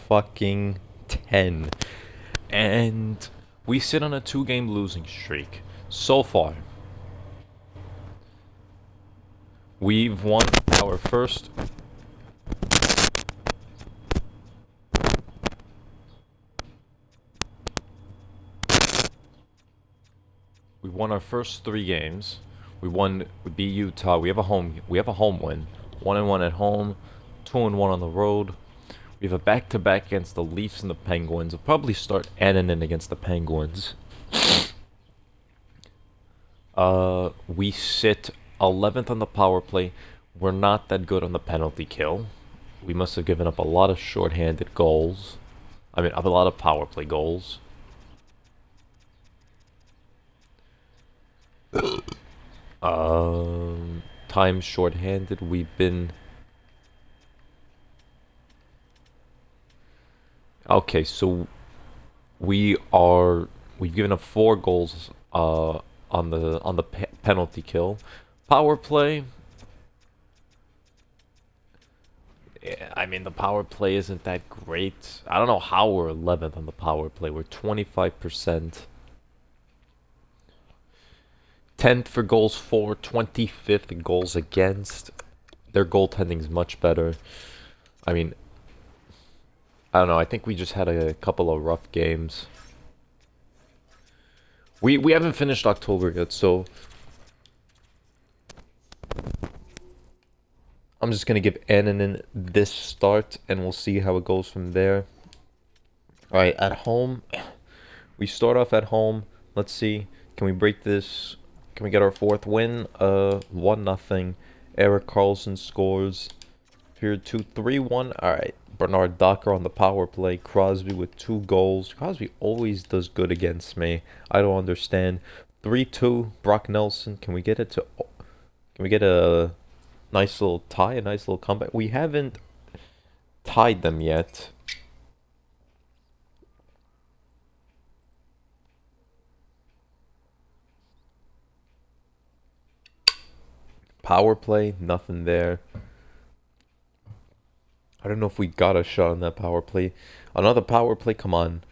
fucking 10. And we sit on a 2-game losing streak. So far, we've won our first... We won our first 3 games. We beat Utah. We have a home win. 1-1 at home, 2-1 on the road. We have a back-to-back against the Leafs and the Penguins. We'll probably start Annunen against the Penguins. We sit 11th on the power play. We're not that good on the penalty kill. We must have given up a lot of shorthanded goals. I mean, a lot of power play goals. Time shorthanded. We've been... Okay, so we've given up 4 goals on the penalty kill. Power play, I mean, the power play isn't that great. I don't know how we're 11th on the power play. We're 25%. 10th for goals for, 25th in goals against. Their goaltending is much better. I mean, I don't know. I think we just had a couple of rough games. We haven't finished October yet, so I'm just gonna give Annunen this start, and we'll see how it goes from there. All right, at home, we start off at home. Let's see, can we break this? Can we get our 4th win? 1-0. Erik Karlsson scores. Period 2, 3-1. All right. Bernard Docker on the power play. Crosby with 2 goals. Crosby always does good against me. I don't understand. 3-2. Brock Nelson. Can we get it to... Can we get a nice little tie? A nice little comeback? We haven't tied them yet. Power play. Nothing there. I don't know if we got a shot on that power play. Another power play, come on.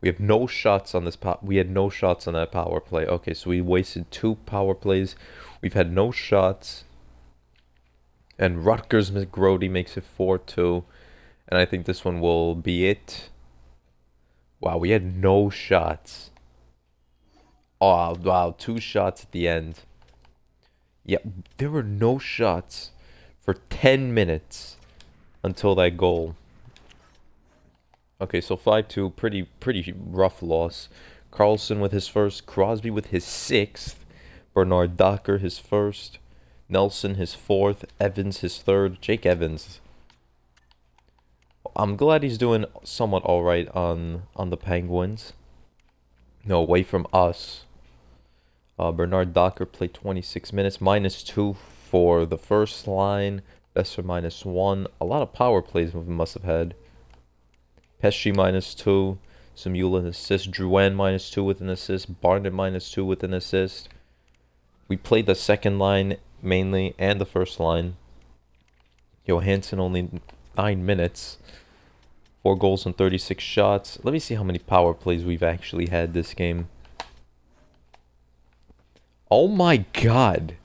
We have no shots on this we had no shots on that power play. Okay, so we wasted 2 power plays. We've had no shots. And Rutgers McGrody makes it 4-2. And I think this one will be it. Wow, we had no shots. Oh, wow, 2 shots at the end. Yeah, there were no shots for 10 minutes. Until that goal. Okay, so 5-2, pretty rough loss. Karlsson with his first, Crosby with his 6th, Bernard Docker his first, Nelson his 4th, Evans his 3rd, Jake Evans. I'm glad he's doing somewhat alright on the Penguins. No, away from us. Bernard Docker played 26 minutes, -2 for the first line. Besser -1. A lot of power plays we must have had. Pesci -2. Samuel an assist. Drouin -2 with an assist. Barnett -2 with an assist. We played the second line mainly and the first line. Johansson only 9 minutes. 4 goals and 36 shots. Let me see how many power plays we've actually had this game. Oh my god.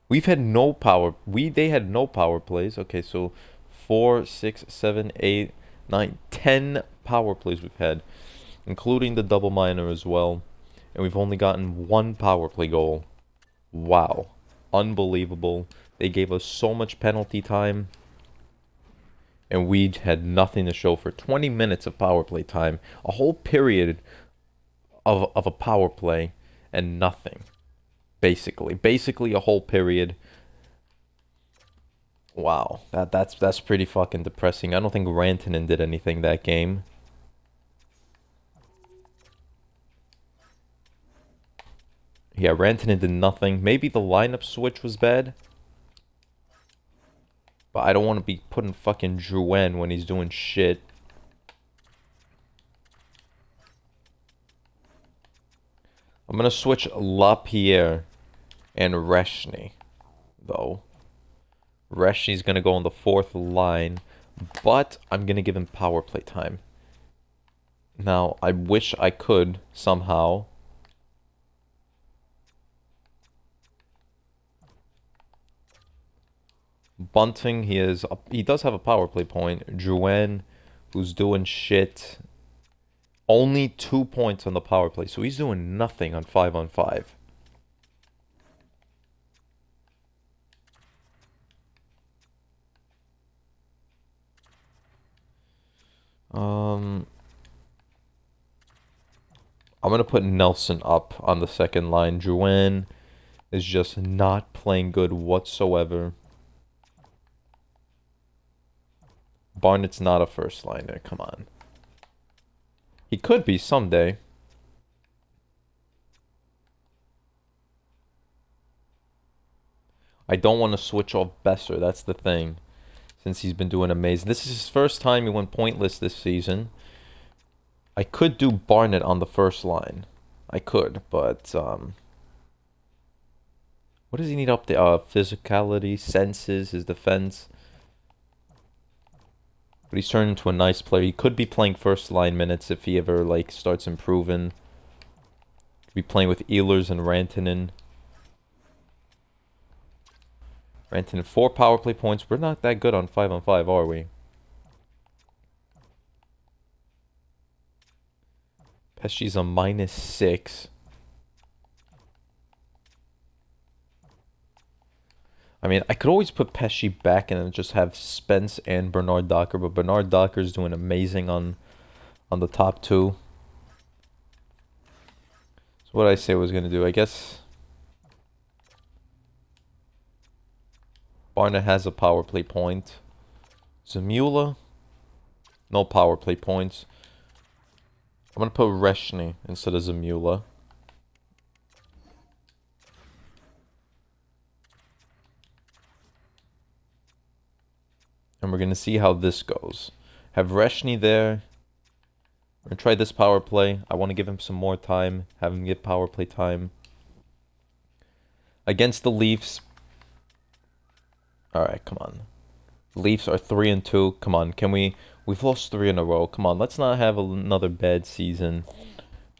We've had no power. They had no power plays. Okay, so 4, 6, 7, 8, 9, 10 power plays we've had, including the double minor as well. And we've only gotten 1 power play goal. Wow. Unbelievable. They gave us so much penalty time. And we had nothing to show for 20 minutes of power play time. A whole period of a power play and nothing. Basically a whole period. Wow, that's pretty fucking depressing. I don't think Rantanen did anything that game. Yeah, Rantanen did nothing. Maybe the lineup switch was bad. But I don't want to be putting fucking Drouin when he's doing shit. I'm gonna switch LaPierre and Reshny, though. Reshny's gonna go on the 4th line. But I'm going to give him power play time. Now, I wish I could somehow. Bunting, he does have a power play point. Drouin, who's doing shit. Only 2 points on the power play, so he's doing nothing on 5-on-5. I'm gonna put Nelson up on the second line. Drouin is just not playing good whatsoever. Barnett's not a first liner, come on. He could be someday. I don't want to switch off Besser, that's the thing. Since he's been doing amazing. This is his first time he went pointless this season. I could do Barnett on the first line. I could, but what does he need up there? Physicality, senses, his defense. But he's turned into a nice player. He could be playing first line minutes if he ever like starts improving. Could be playing with Ehlers and Rantanen. Rantanen 4 power play points. We're not that good on 5-on-5, are we? Pesci's a -6. I mean, I could always put Pesci back and then just have Spence and Bernard Docker, but Bernard Docker's doing amazing on the top two. So what did I say I was going to do? I guess Barnett has a power play point. Zamula, no power play points. I'm going to put Reshny instead of Zamula. And we're going to see how this goes. Have Reshny there. We're going to try this power play. I want to give him some more time. Have him get power play time. Against the Leafs. Alright, come on. Leafs are 3-2. Come on, can we... We've lost 3 in a row. Come on, let's not have another bad season.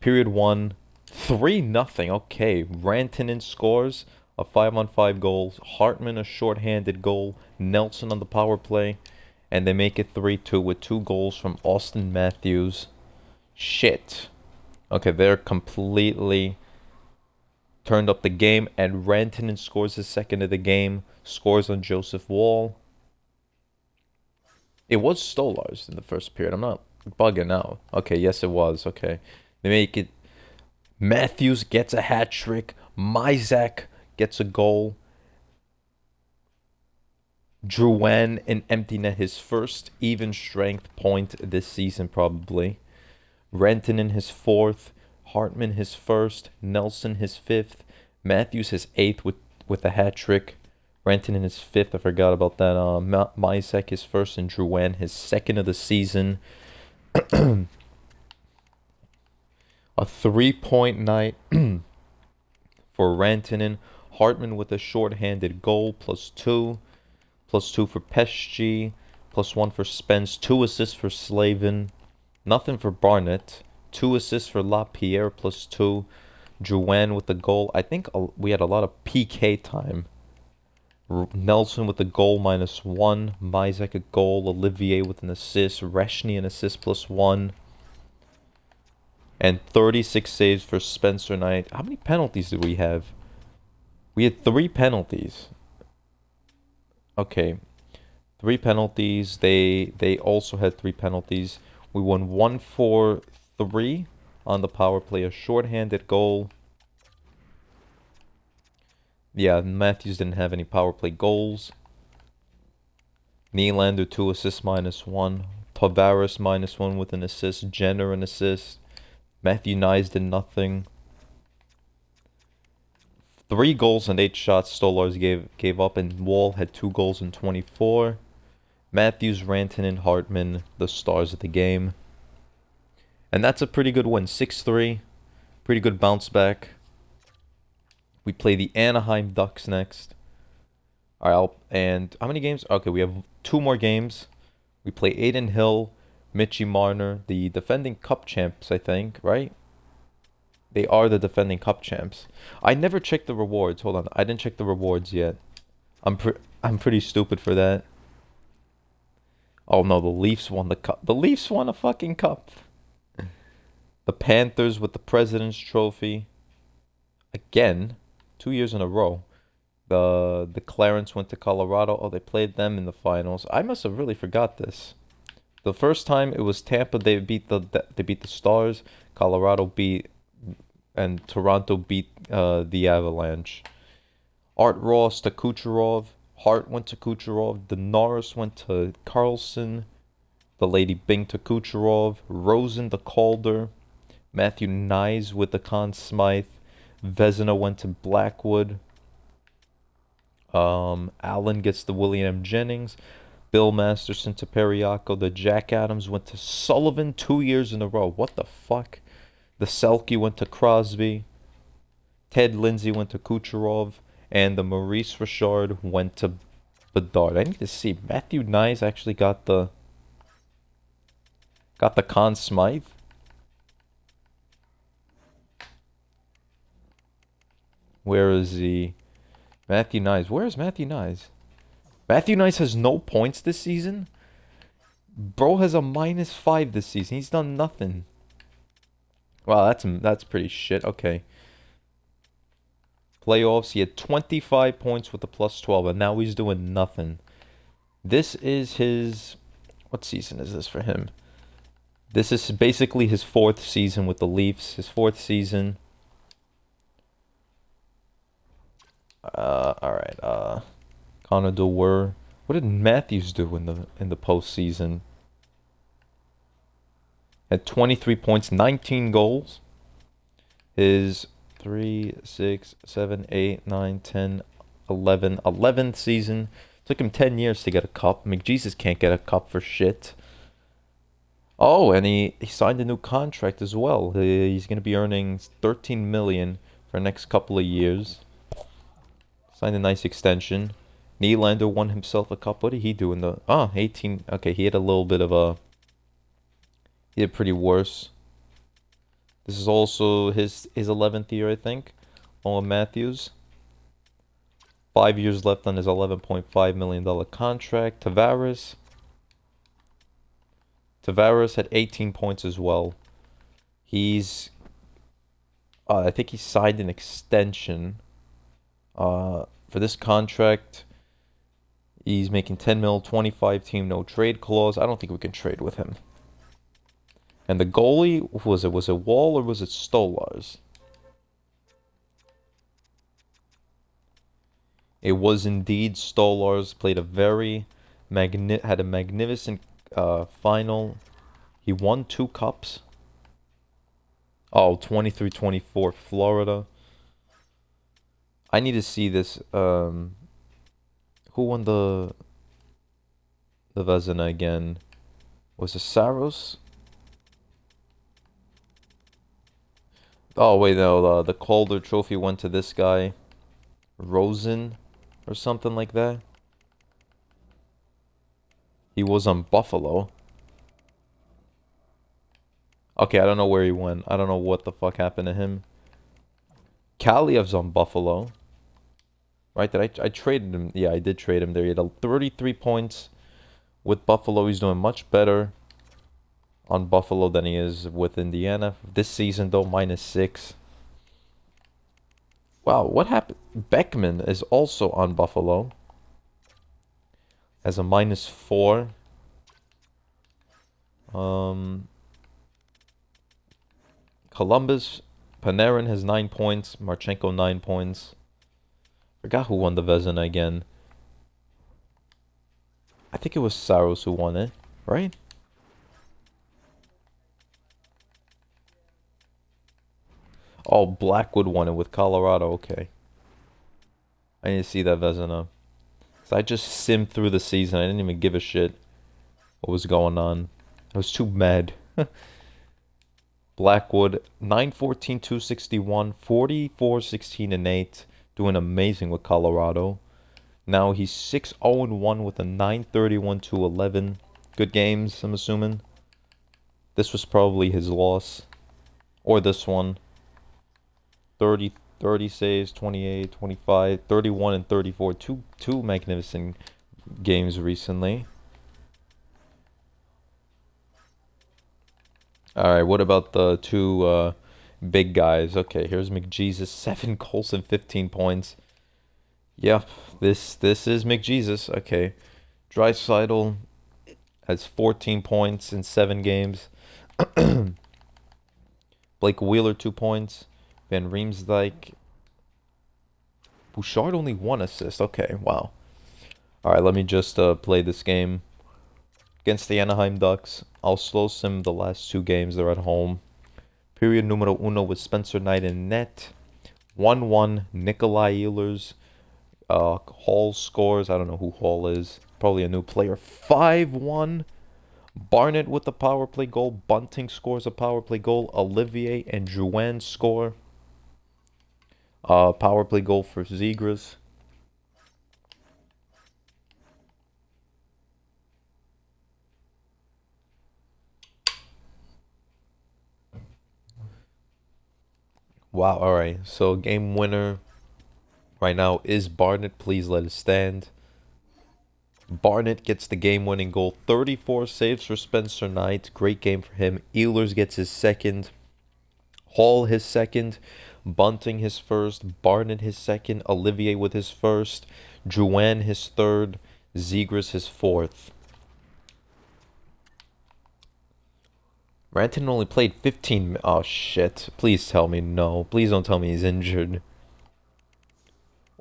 Period 1. 3-0. Okay, Rantanen scores a 5-on-5 goal. Hartman a short-handed goal. Nelson on the power play. And they make it 3-2 with 2 goals from Austin Matthews. Shit. Okay, they're completely turned up the game. And Rantanen scores his second of the game. Scores on Joseph Wall. It was Stolarz in the first period. I'm not bugging out. Okay, yes it was. Okay. They make it. Matthews gets a hat trick. Mysak gets a goal. Drouin in empty net, his first even strength point this season probably. Rantanen his 4th. Hartman his 1st. Nelson his 5th. Matthews his 8th with a hat trick. Rantanen his 5th. I forgot about that. Mysak his 1st and Drouin his 2nd of the season. A 3-point night for Rantanen. Hartman with a short-handed goal, +2. +2 for Pesci. +1 for Spence. 2 assists for Slavin. Nothing for Barnett. 2 assists for LaPierre, +2. Drouin with the goal. I think we had a lot of PK time. Nelson with the goal, -1. Mysak a goal. Olivier with an assist. Reshny an assist, +1. And 36 saves for Spencer Knight. How many penalties did we have? We had 3 penalties. Okay. 3 penalties. They also had 3 penalties. We won 1-4-3 on the power play. A shorthanded goal. Yeah, Matthews didn't have any power play goals. Nylander 2 assists, -1. Tavares -1 with an assist. Jenner an assist. Matthew Nyes did nothing. 3 goals and 8 shots Stolarz gave up, and Wall had 2 goals and 24. Matthews, Rantanen, Hartman, the stars of the game. And that's a pretty good win. 6-3. Pretty good bounce back. We play the Anaheim Ducks next. Alright, and how many games? Okay, we have 2 more games. We play Aiden Hill, Mitchie Marner, the defending cup champs, I think, right? They are the defending cup champs. I never checked the rewards. Hold on, I didn't check the rewards yet. I'm pretty stupid for that. Oh no, the Leafs won the cup. The Leafs won a fucking cup. The Panthers with the President's Trophy. Again, 2 years in a row. The Clarence went to Colorado. Oh, they played them in the finals. I must have really forgot this. The first time it was Tampa. They beat the Stars. Colorado beat and Toronto beat the Avalanche. Art Ross to Kucherov. Hart went to Kucherov. The Norris went to Carlson. The Lady Bing to Kucherov. Rosen to Calder. Matthew Nyes with the Conn Smythe. Vezina went to Blackwood. Allen gets the William Jennings. Bill Masterson to Periaco. The Jack Adams went to Sullivan 2 years in a row. What the fuck? The Selke went to Crosby. Ted Lindsay went to Kucherov. And the Maurice Richard went to Bedard. I need to see. Matthew Nyes actually got the Conn Smythe. Where is he? Matthew Nyes. Where is Matthew Nyes? Matthew Nyes has no points this season? Bro has a -5 this season. He's done nothing. Wow, that's pretty shit. Okay. Playoffs, he had 25 points with a +12, and now he's doing nothing. This is his... What season is this for him? This is basically his 4th season with the Leafs. His 4th season. Alright, Connor Dewar. What did Matthews do in the postseason? Had 23 points, 19 goals. His 3, 6, 7, 8, 9, 10, 11, 11th season. Took him 10 years to get a cup. McJesus can't get a cup for shit. Oh, and he signed a new contract as well. He's going to be earning $13 million for the next couple of years. Signed a nice extension. Nylander won himself a cup. What did he do in the... 18. Okay, he had a little bit of a... He did pretty worse. This is also his 11th year, I think. Owen Matthews. 5 years left on his $11.5 million contract. Tavares had 18 points as well. He's... I think he signed an extension. For this contract, he's making 10 mil, 25 team, no trade clause. I don't think we can trade with him. And the goalie, was it Wall or was it Stolars? It was indeed Stolars. Played a very had a magnificent final. He won 2 cups. Oh, 23-24 Florida. I need to see this. Who won the Vezina again? Was it Saros? Oh wait, no. The Calder Trophy went to this guy, Rosen, or something like that. He was on Buffalo. Okay, I don't know where he went. I don't know what the fuck happened to him. Kaliev's on Buffalo. Right? Did I traded him? Yeah, I did trade him there. He had 33 points with Buffalo. He's doing much better on Buffalo than he is with Indiana. This season, though, -6. Wow, what happened? Beckman is also on Buffalo. As a -4. Columbus, Panarin has 9 points. Marchenko 9 points. Forgot who won the Vezina again. I think it was Saros who won it, right? Oh, Blackwood won it with Colorado. Okay. I need to see that Vezina. So I just simmed through the season. I didn't even give a shit what was going on. I was too mad. Blackwood, 914, 261, 44, 16, and 8. Doing amazing with Colorado. Now he's 6-0-1 with a 931, 211 good games, I'm assuming. This was probably his loss. Or this one. 30, 30 saves, 28, 25, 31, and 34. Two magnificent games recently. Alright, what about the two big guys? Okay, here's McJesus, 7 goals and 15 points. Yep, this is McJesus. Okay. Draisaitl has 14 points in 7 games. Blake Wheeler 2 points. Van Riemsdyk. Bouchard only 1 assist. Okay, wow. Alright, let me just play this game against the Anaheim Ducks. I'll slow sim the last 2 games. They're at home. Period numero uno with Spencer Knight in net. 1-1, Nikolai Ehlers. Hall scores. I don't know who Hall is. Probably a new player. 5-1. Barnett with the power play goal. Bunting scores a power play goal. Olivier and Drouin score. Power play goal for Zegras. Wow, alright. So game winner right now is Barnett. Please let it stand. Barnett gets the game-winning goal. 34 saves for Spencer Knight. Great game for him. Ehlers gets his second. Hall his second. Bunting his first. Barnett his second. Olivier with his first. Drouin his third. Zegras his fourth. Rantanen only played 15. Oh, shit. Please tell me no. Please don't tell me he's injured.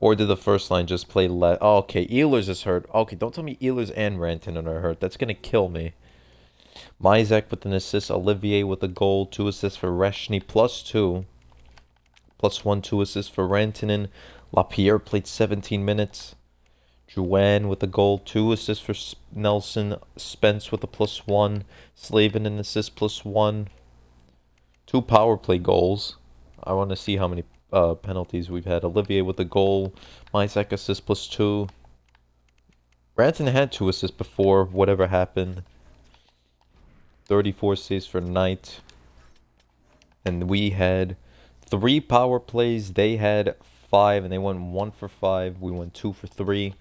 Or did the first line just play less? Oh, okay, Ehlers is hurt. Okay, don't tell me Ehlers and Rantanen are hurt. That's going to kill me. Mizek with an assist. Olivier with a goal. 2 assists for Reshny. +2. +1, 2 assists for Rantanen. Lapierre played 17 minutes. Drouin with a goal. 2 assists for Nelson. Spence with a +1. Slavin an assist +1. 2 power play goals. I want to see how many penalties we've had. Olivier with a goal. Mizek assist +2. Rantanen had 2 assists before whatever happened. 34 saves for Knight. And we had 3 power plays. They had 5 and they went 1 for 5. We went 2 for 3.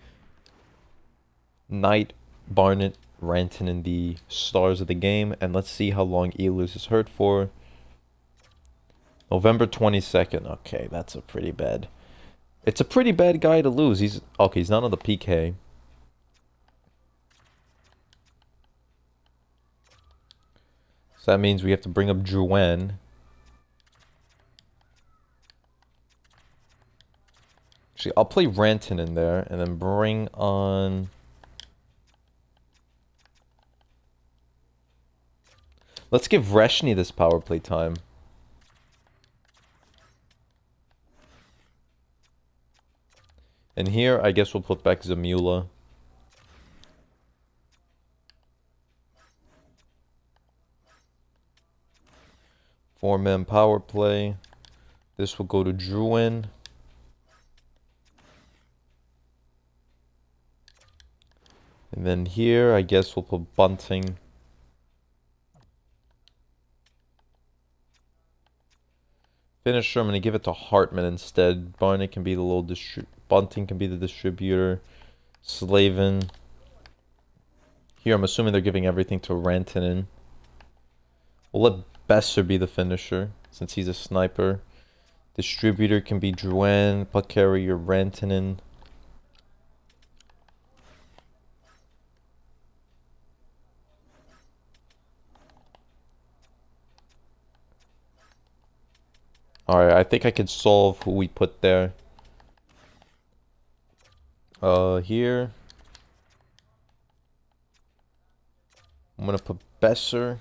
Knight, Barnett, Rantanen, the stars of the game. And let's see how long Ehlers is hurt for. November 22nd. Okay, that's a pretty bad. It's a pretty bad guy to lose. He's not on the PK. So that means we have to bring up Drouin. Actually, I'll play Rantanen in there and then bring on. Let's give Reshny this power play time. And here, I guess we'll put back Zamula. Four-man power play. This will go to Drouin. And then here, I guess we'll put Bunting. Finisher, I'm going to give it to Hartman instead. Barnett can be the little Bunting can be the distributor. Slavin. Here, I'm assuming they're giving everything to Rantanen. We'll let Besser be the finisher, since he's a sniper. Distributor can be Drouin, puck carrier, Rantanen. Alright, I think I can solve who we put there. Here. I'm gonna put Besser.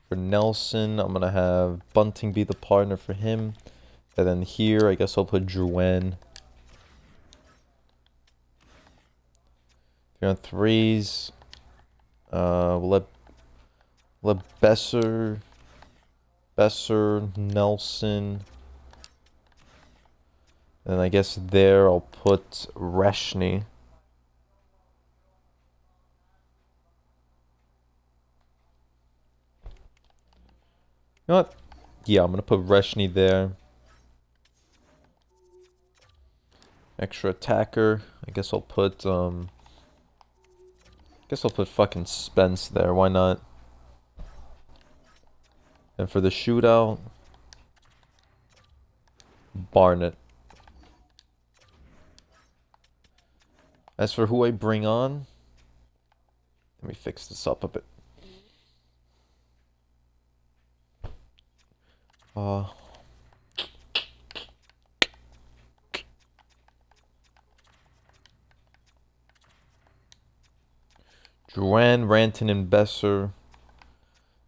For Nelson, I'm gonna have Bunting be the partner for him. And then here, I guess I'll put Drouin. If you're on threes, we'll let Besser, Nelson. And I guess there I'll put Reshny. You know what? Yeah, I'm gonna put Reshny there. Extra attacker. I guess I'll put fucking Spence there. Why not? And for the shootout, Barnett. As for who I bring on, let me fix this up a bit. Duran, Rantanen, Besser,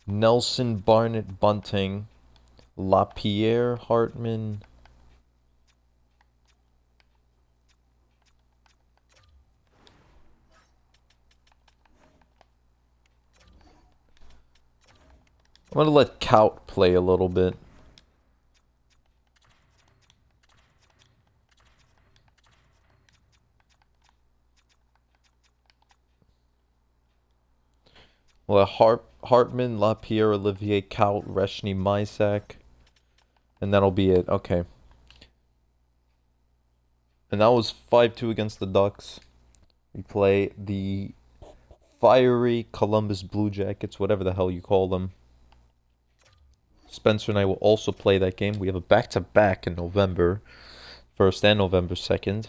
Nelson, Barnett, Bunting, LaPierre, Hartman. I'm gonna let Kaut play a little bit. Well, Hartman, LaPierre, Olivier, Kaut, Reshny, Mysak. And that'll be it. Okay. And that was 5-2 against the Ducks. We play the fiery Columbus Blue Jackets, whatever the hell you call them. Spencer and I will also play that game. We have a back-to-back in November 1st and November 2nd.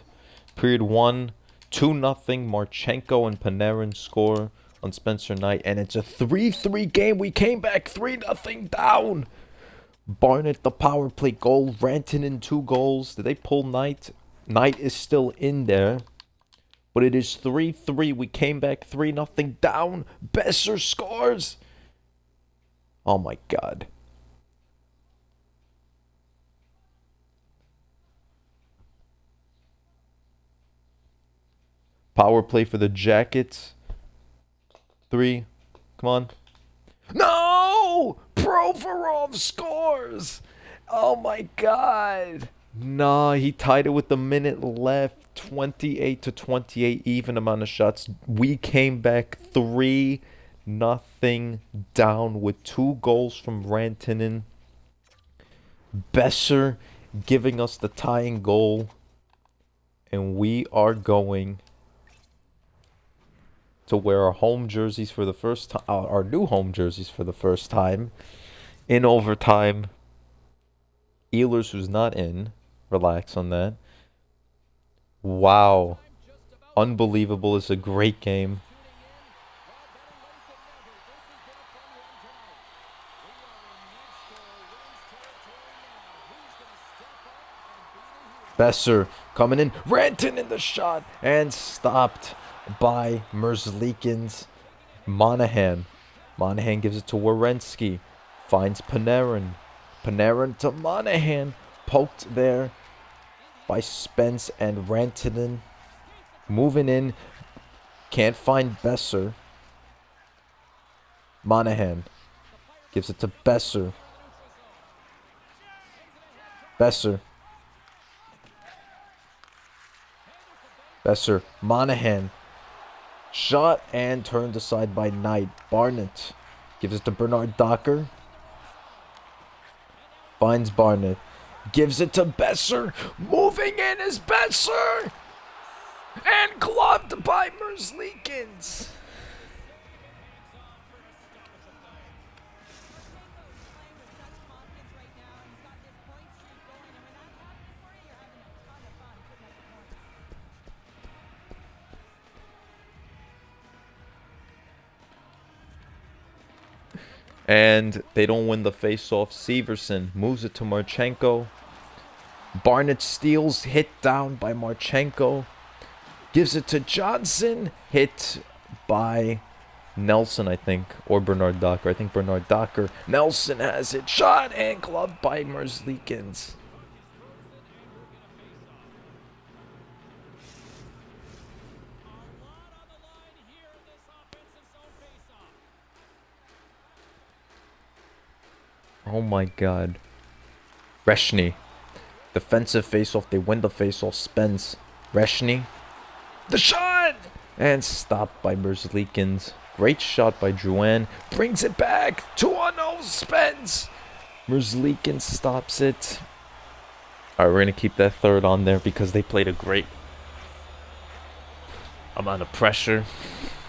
Period 1, 2-0. Marchenko and Panarin score on Spencer Knight. And it's a 3-3 game. We came back 3-0 down. Barnett, the power play goal. Rantanen, 2 goals. Did they pull Knight? Knight is still in there. But it is 3-3. We came back 3-0 down. Besser scores. Oh my god. Power play for the Jackets. 3. Come on. No! Provorov scores! Oh my god. Nah, he tied it with a minute left. 28-28, even amount of shots. We came back 3-0 down with 2 goals from Rantanen. Besser giving us the tying goal. And we are going to wear our home jerseys for the first time, our new home jerseys for the first time in overtime. Ehlers, who's not in, relax on that. Wow, unbelievable! It's a great game. Besser coming in, Rantanen in the shot, and stopped by Merzlikins. Monahan gives it to Werenski. Finds Panarin. Panarin to Monahan. Poked there by Spence and Rantanen. Moving in. Can't find Besser. Monahan gives it to Besser. Besser. Monahan. Shot and turned aside by Knight. Barnett gives it to Bernard Docker. Finds Barnett. Gives it to Besser. Moving in is Besser. And gloved by Merzlikins. And they don't win the face-off. Severson moves it to Marchenko. Barnett steals, hit down by Marchenko. Gives it to Johnson. Hit by Nelson, I think. Or Bernard Docker. I think Bernard Docker. Nelson has it. Shot and gloved by Merzlikins. Oh my god. Reshny. Defensive face-off. They win the face-off. Spence. Reshny. The shot! And stopped by Merzlikins. Great shot by Drouin. Brings it back. 2-0 Spence. Merzlikin stops it. Alright, we're going to keep that third on there because they played a great amount of pressure.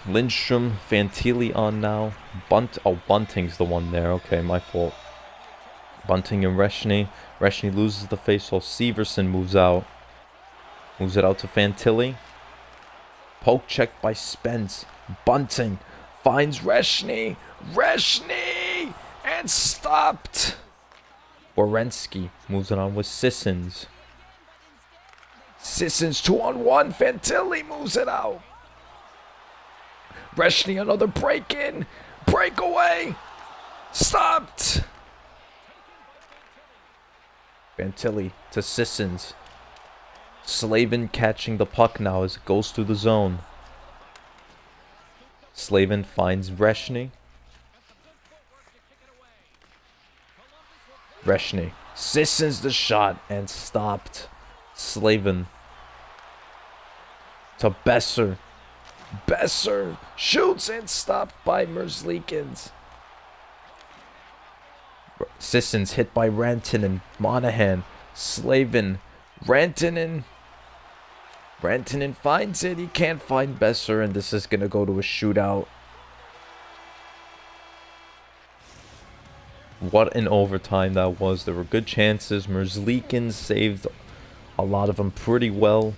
Lindstrom, Fantilli on now. Bunting's the one there. Okay, my fault. Bunting and Reshny. Reshny loses the face while Severson moves out. Moves it out to Fantilli. Poke check by Spence. Bunting finds Reshny. Reshny! And stopped! Borensky moves it on with Sissons. Sissons 2-on-1. Fantilli moves it out. Reshny, another break-in. Breakaway. Stopped. Fantilli to Sissons. Slavin catching the puck now as it goes through the zone. Slavin finds Reshny. Reshny. Sissons the shot and stopped. Slavin to Besser. Besser shoots and stopped by Merzlikins. Sissons hit by Rantanen. Monahan. Slavin. Rantanen. Rantanen finds it. He can't find Besser, and this is going to go to a shootout. What an overtime that was. There were good chances. Merzlikins saved a lot of them pretty well.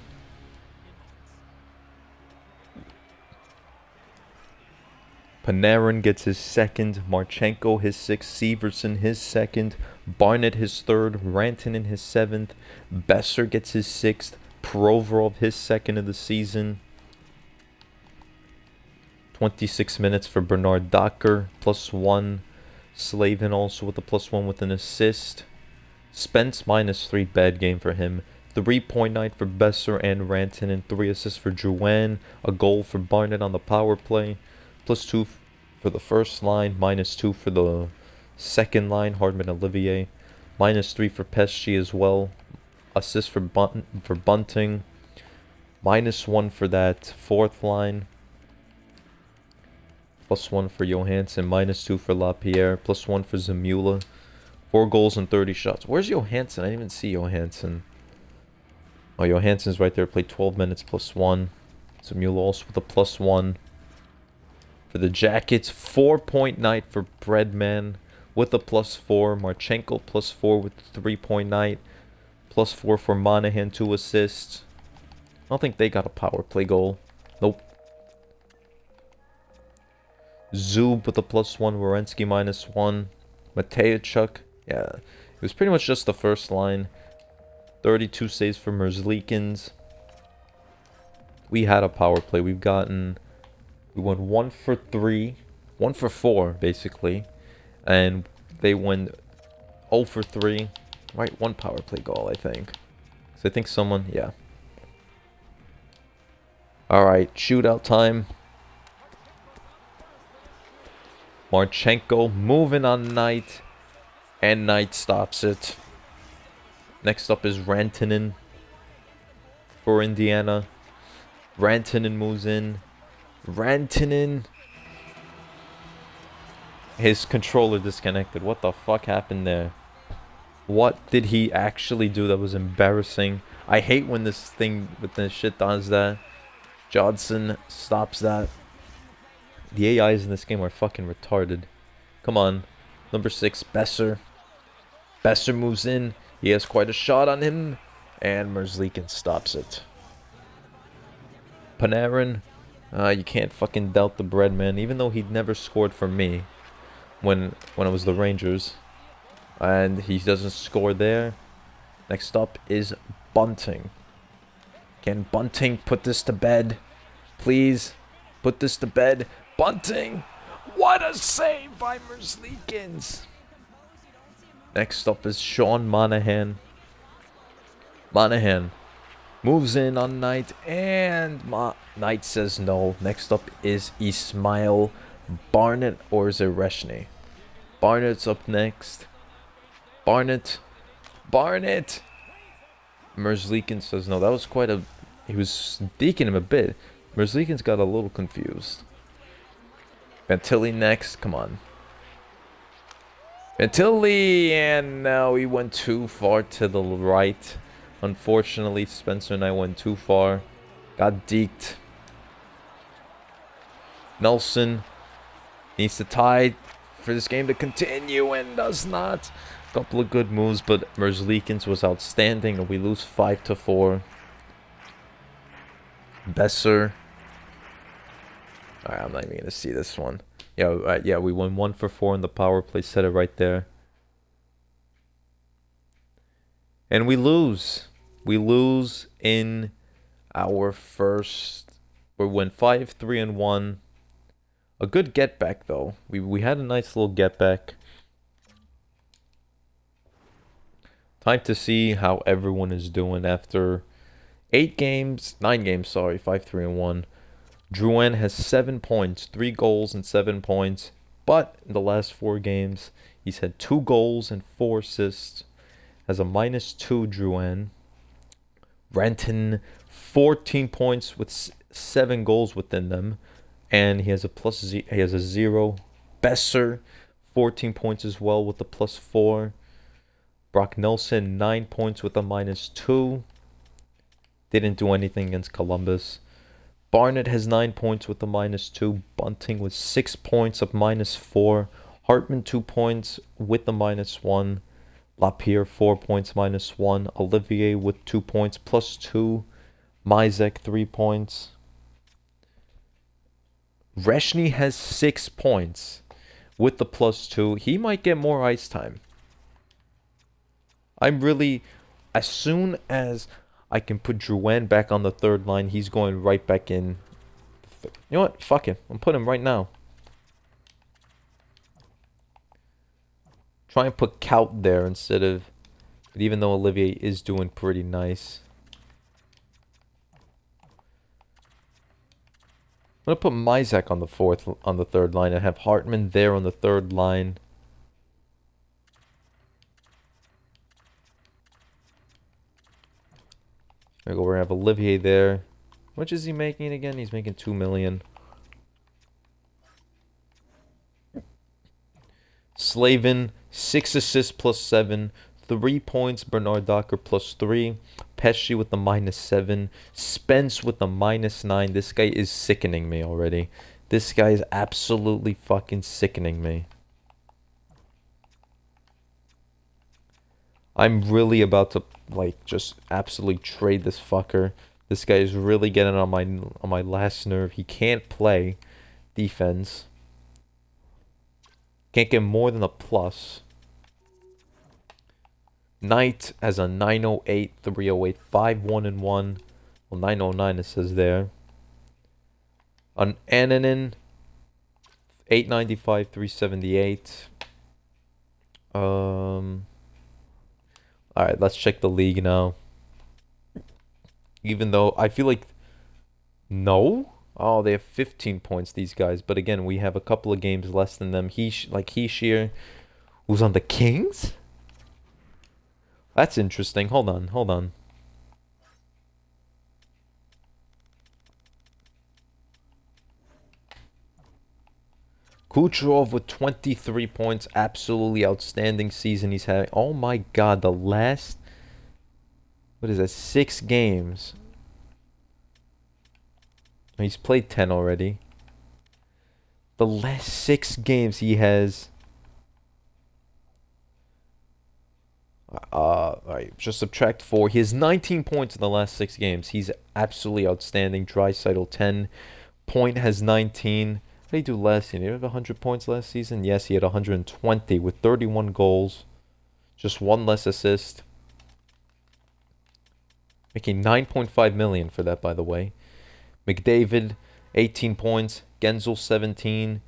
Panarin gets his second. Marchenko his sixth. Severson his second. Barnett his third. Rantanen his seventh. Besser gets his sixth. Provorov his second of the season. 26 minutes for Bernard Docker. +1. Slavin also with a +1 with an assist. Spence -3. Bad game for him. 3-point night for Besser and Rantanen. 3 assists for Drouin. A goal for Barnett on the power play. +2 for the first line. -2 for the second line. Hardman Olivier. -3 for Pesci as well. Assist for Bunting. -1 for that fourth line. +1 for Johansson. -2 for LaPierre. +1 for Zamula. 4 goals and 30 shots. Where's Johansson? I didn't even see Johansson. Oh, Johansson's right there. Played 12 minutes +1. Zamula also with a +1. For the Jackets, 4-point night for Breadman with a +4. Marchenko +4 with the 3-point night. +4 for Monahan, 2 assists. I don't think they got a power play goal. Nope. Zub with a +1. Werenski -1. Mateychuk. Yeah, it was pretty much just the first line. 32 saves for Merzlikins. We had a power play. We went 1 for 3. 1 for 4, basically. And they went 0 for 3. Right, 1 power play goal, I think. So I think someone, yeah. Alright, shootout time. Marchenko moving on Knight. And Knight stops it. Next up is Rantanen for Indiana. Rantanen moves in. Rantanen. His controller disconnected. What the fuck happened there? What did he actually do that was embarrassing? I hate when this thing with this shit does that. Johnson stops that. The AIs in this game are fucking retarded. Come on. Number 6, Besser. Besser moves in. He has quite a shot on him. And Merzlikin stops it. Panarin. You can't fucking doubt the bread, man. Even though he'd never scored for me when it was the Rangers. And he doesn't score there. Next up is Bunting. Can Bunting put this to bed? Please, put this to bed. Bunting! What a save by Merzlikins! Next up is Sean Monahan. Monahan moves in on Knight, and Knight says no. Next up is Ismail Barnett, or is it Reshny? Barnett's up next. Barnett. Merzlikin says no. That was quite a... He was deking him a bit. Merzlikin's got a little confused. Fantilli next. Come on. Tilly, and now he went too far to the right. Unfortunately, Spencer and I went too far. Got deked. Nelson needs to tie for this game to continue and does not. Couple of good moves, but Merzlikins was outstanding, and we lose 5-4. Besser. Alright, I'm not even going to see this one. Yeah, yeah, we won 1 for 4 in the power play. Set it right there. And we lose. We lose in our first. We went 5-3-1. A good get back though. We had a nice little get back. Time to see how everyone is doing after 9 games, sorry, 5-3-1. Drouin has 7 points, 3 goals and 7 points. But in the last 4 games, he's had 2 goals and 4 assists. Has a -2 Drouin. Renton, 14 points with 7 goals within them. And he has a 0. Besser, 14 points as well with a +4. Brock Nelson, 9 points with a -2. Didn't do anything against Columbus. Barnett has 9 points with a -2. Bunting with 6 points of -4. Hartman 2 points with a -1. Lapierre 4 points -1. Olivier with 2 points +2. Mizek 3 points. Reshny has 6 points with the +2. He might get more ice time. I'm really, as soon as I can put Drouin back on the third line, he's going right back in. You know what? Fuck him. I'm putting him right now. Try and put Kaut there instead of... But even though Olivier is doing pretty nice. I'm going to put Mizek on the third line and have Hartman there on the third line. We're going to have Olivier there. How much is he making again? He's making $2 million. Slavin, 6 assists +7. 3 points, Bernard Docker +3. Pesci with the -7. Spence with the -9. This guy is sickening me already. This guy is absolutely fucking sickening me. I'm really about to, like, just absolutely trade this fucker. This guy is really getting on my last nerve. He can't play defense. Can't get more than a plus. Knight has a 908, 308, 5-1-1. Well, 909 it says there. An Ananin, 895, 378. Alright, let's check the league now. Even though I feel like... No? Oh, they have 15 points, these guys. But again, we have a couple of games less than them. Heeshear, who's on the Kings? That's interesting. Hold on. Kucherov with 23 points. Absolutely outstanding season he's having. Oh my god, the last... What is that? 6 games. He's played 10 already. The last 6 games he has... Alright, just subtract 4. He has 19 points in the last 6 games. He's absolutely outstanding. Draisaitl 10. Point has 19. What did he do last season? Did he have 100 points last season? Yes, he had 120 with 31 goals. Just 1 less assist. Making $9.5 million for that, by the way. McDavid, 18 points. Genzel, 17.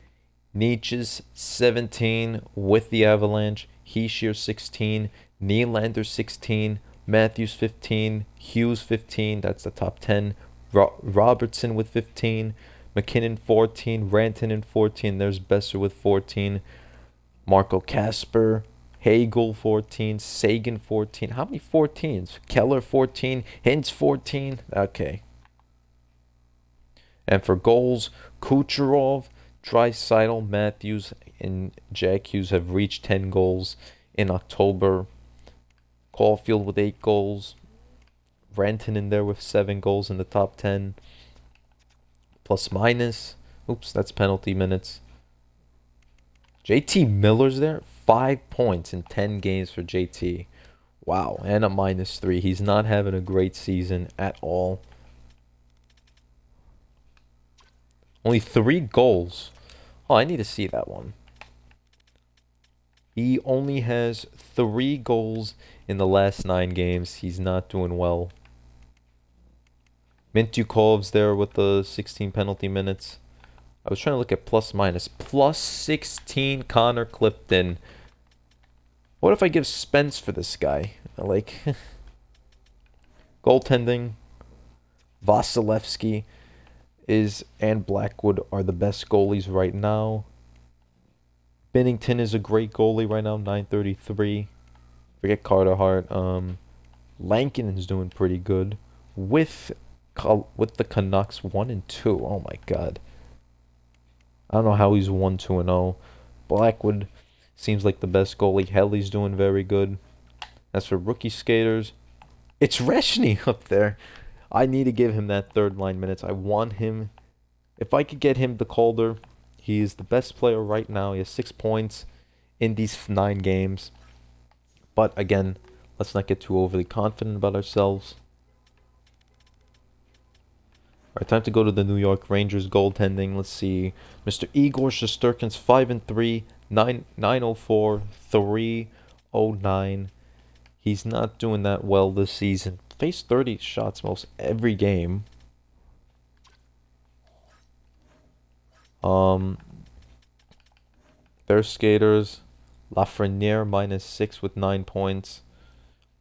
Nietzsche's 17 with the Avalanche. Heeshear, 16. Nylander, 16. Matthews, 15. Hughes, 15. That's the top 10. Robertson with 15. McKinnon, 14. Rantanen, 14. There's Besser with 14. Marco Kasper. Hagel, 14. Sagan, 14. How many 14s? Keller, 14. Hintz, 14. Okay. And for goals, Kucherov, Draisaitl, Matthews, and Jack Hughes have reached 10 goals in October. Caulfield with 8 goals. Renton in there with 7 goals in the top 10. Plus minus. Oops, that's penalty minutes. JT Miller's there. 5 points in 10 games for JT. Wow, and a -3. He's not having a great season at all. Only 3 goals. Oh, I need to see that one. He only has 3 goals in the last 9 games. He's not doing well. Mintyukov's there with the 16 penalty minutes. I was trying to look at plus minus. Plus 16 Connor Clifton. What if I give Spence for this guy? Like, goaltending. Vasilevsky and Blackwood are the best goalies right now. Bennington is a great goalie right now, 933. Forget Carter Hart. Lankinen's doing pretty good with the Canucks 1 and 2. Oh my god. I don't know how he's 1-2-0. Blackwood seems like the best goalie. Helly's doing very good. As for rookie skaters, it's Reshny up there. I need to give him that third line minutes. I want him. If I could get him the Calder, he is the best player right now. He has 6 points in these 9 games. But again, let's not get too overly confident about ourselves. All right, time to go to the New York Rangers goaltending. Let's see. Mr. Igor Shesterkin's 5-3, 904, 309. He's not doing that well this season. Faced 30 shots most every game. Their skaters. Lafreniere -6 with 9 points.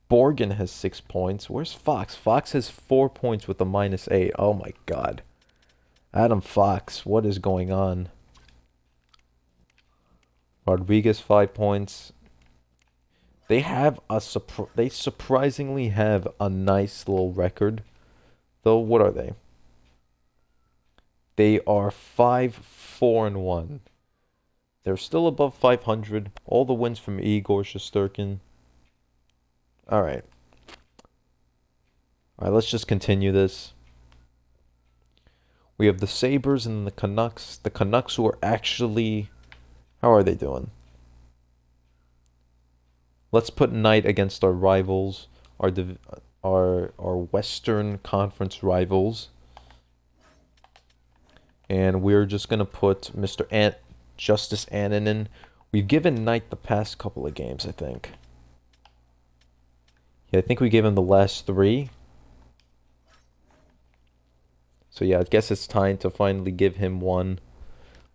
Borgen has 6 points. Where's Fox? Fox has 4 points with a -8. Oh my god. Adam Fox, what is going on? Rodriguez 5 points. They have they surprisingly have a nice little record. Though what are they? They are 5-4-1. They're still above 500. All the wins from Igor Shesterkin. All right, let's just continue this. We have the Sabres and the Canucks. The Canucks who are actually... How are they doing? Let's put Knight against our rivals, our Western Conference rivals. And we're just going to put Mr. Justice Annunen. We've given Knight the past couple of games, I think. Yeah, I think we gave him the last 3. So yeah, I guess it's time to finally give him one.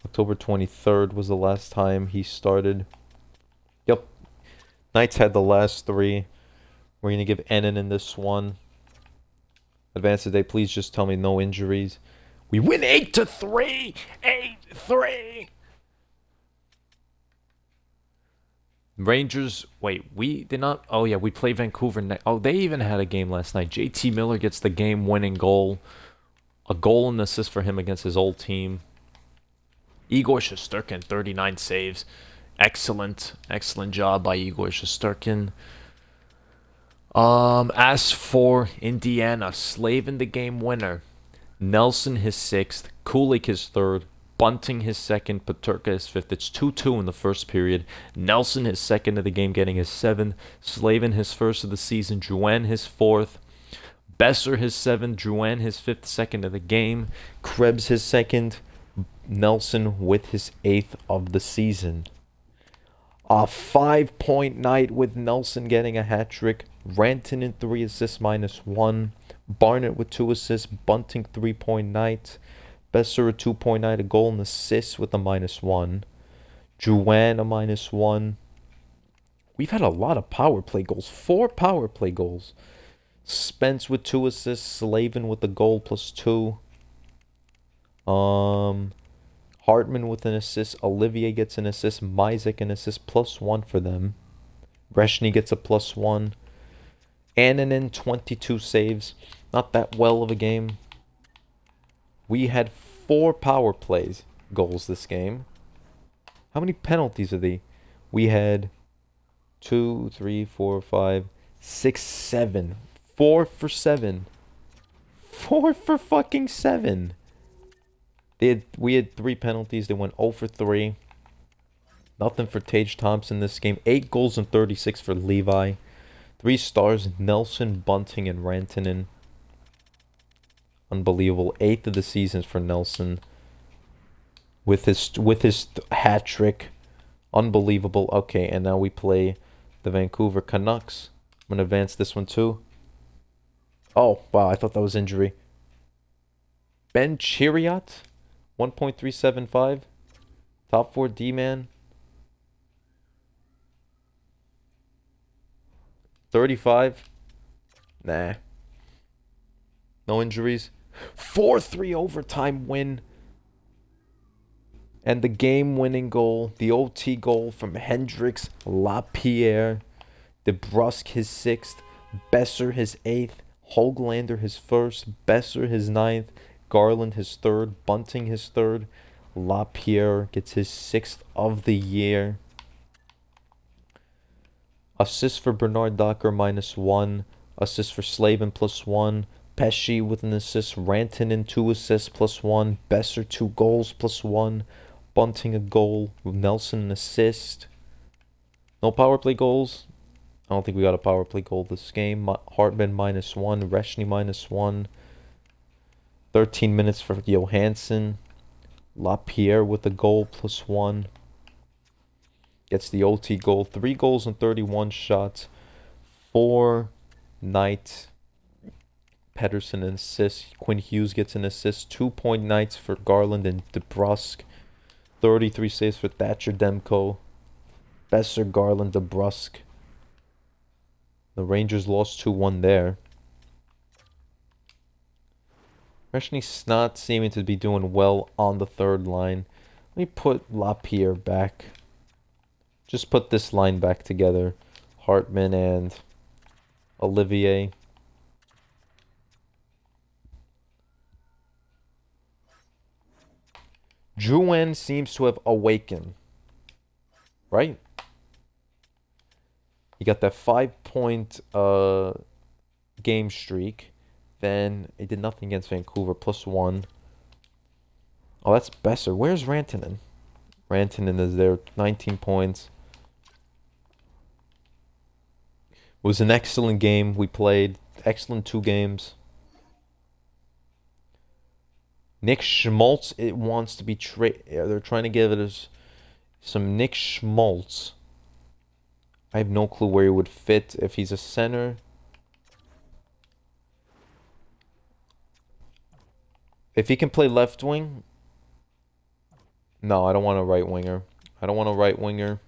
October 23rd was the last time he started. Yep. Knights had the last 3. We're going to give Annunen this one. Advance today, please just tell me no injuries. We win 8-3! 8-3! Rangers, wait, we did not... Oh, yeah, we play Vancouver next. Oh, they even had a game last night. JT Miller gets the game-winning goal. A goal and assist for him against his old team. Igor Shesterkin, 39 saves. Excellent job by Igor Shesterkin. As for Indiana, Slavin the game winner. Nelson his 6th. Kulik his 3rd. Bunting his 2nd, Peterka his 5th. It's 2-2 in the first period. Nelson his 2nd of the game, getting his 7th. Slavin his 1st of the season. Drouin his 4th. Besser his 7th. Drouin his 5th, 2nd of the game. Krebs his 2nd. Nelson with his 8th of the season. A 5-point night with Nelson getting a hat trick. Rantanen 3 assists -1. Barnett with 2 assists. Bunting 3-point night. Besser a 2-point night, a goal and assist with a -1. Drouin a -1. We've had a lot of power play goals. 4 power play goals. Spence with 2 assists. Slavin with the goal +2. Hartman with an assist. Olivier gets an assist. Mizek an assist +1 for them. Reshny gets a +1. Annunen 22 saves. Not that well of a game. We had 4 power plays. goals this game. How many penalties are they? We had 2, 3, 4, 5, 6, 7. 4 for 7. 4 for fucking 7. We had 3 penalties. They went 0 for 3. Nothing for Tage Thompson this game. 8 goals and 36 for Levi. 3 stars, Nelson, Bunting, and Rantanen. Unbelievable. 8th of the season for Nelson. With his hat trick. Unbelievable. Okay, and now we play the Vancouver Canucks. I'm going to advance this one too. Oh, wow, I thought that was injury. Ben Chiriot, 1.375. Top 4 D-man. 35. Nah. No injuries. 4-3 overtime win. And the game-winning goal, the OT goal from Hendricks Lapierre. DeBrusque his 6th. Besser his 8th. Hoglander his 1st. Besser his 9th. Garland his 3rd. Bunting his 3rd. Lapierre gets his 6th of the year. Assist for Bernard Docker -1. Assist for Slavin +1. Pesci with an assist. Rantanen 2 assists +1. Besser 2 goals +1. Bunting a goal. Nelson an assist. No power play goals. I don't think we got a power play goal this game. Hartman -1. Reshny -1. 13 minutes for Johansson. Lapierre with a goal +1. Gets the OT goal. 3 goals and 31 shots. 4 Knight. Pedersen an assist. Quinn Hughes gets an assist. 2-point nights for Garland and DeBrusque. 33 saves for Thatcher Demko. Besser, Garland, DeBrusque. The Rangers lost 2-1 there. Reshny's not seeming to be doing well on the 3rd line. Let me put Lapierre back. Just put this line back together. Hartman and Olivier. Drouin seems to have awakened. Right? He got that 5-point game streak. Then he did nothing against Vancouver. +1. Oh, that's Besser. Where's Rantanen? Rantanen is there. 19 points. It was an excellent game we played. Excellent 2 games. Nick Schmaltz, it wants to be they're trying to give it some Nick Schmaltz. I have no clue where he would fit if he's a center. If he can play left wing. No, I don't want a right winger. I don't want a right winger.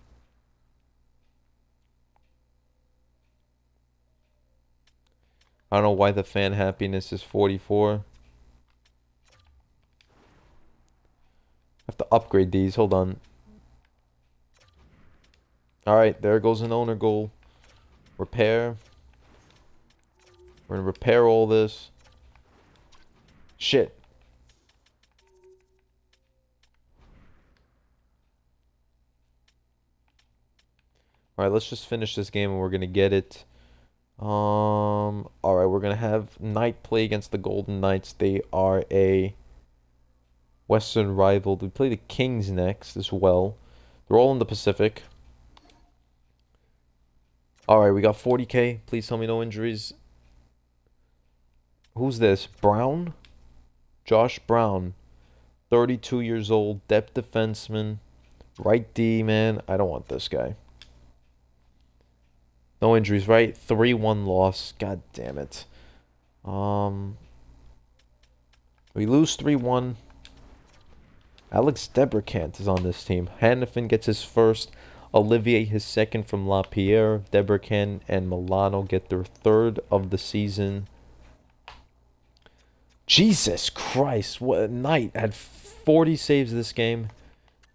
I don't know why the fan happiness is 44. Have to upgrade these. Hold on. Alright, there goes an owner goal. Repair. We're going to repair all this. Shit. Alright, let's just finish this game and we're going to get it. Alright, we're going to have Knight play against the Golden Knights. They are a Western rival. We play the Kings next as well. They're all in the Pacific. Alright, we got 40k. Please tell me no injuries. Who's this? Brown? Josh Brown. 32 years old. Depth defenseman. Right D, man. I don't want this guy. No injuries, right? 3-1 loss. God damn it. We lose 3-1. Alex Debrecant is on this team. Hannafin gets his 1st. Olivier his 2nd from Lapierre. Debrecant and Milano get their 3rd of the season. Jesus Christ. What a night. Had 40 saves this game.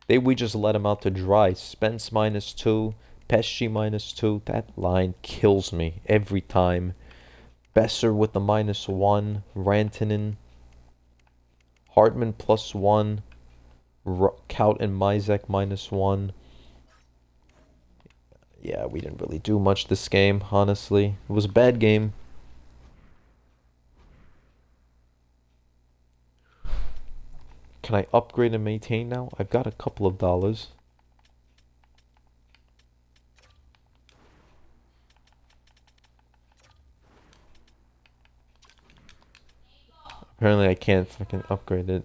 We just let him out to dry. Spence -2. Pesci -2. That line kills me every time. Besser with the -1. Rantanen. Hartman +1. Kaut and Mizek -1. Yeah, we didn't really do much this game, honestly. It was a bad game. Can I upgrade and maintain now? I've got a couple of dollars. Apparently I can't fucking upgrade it.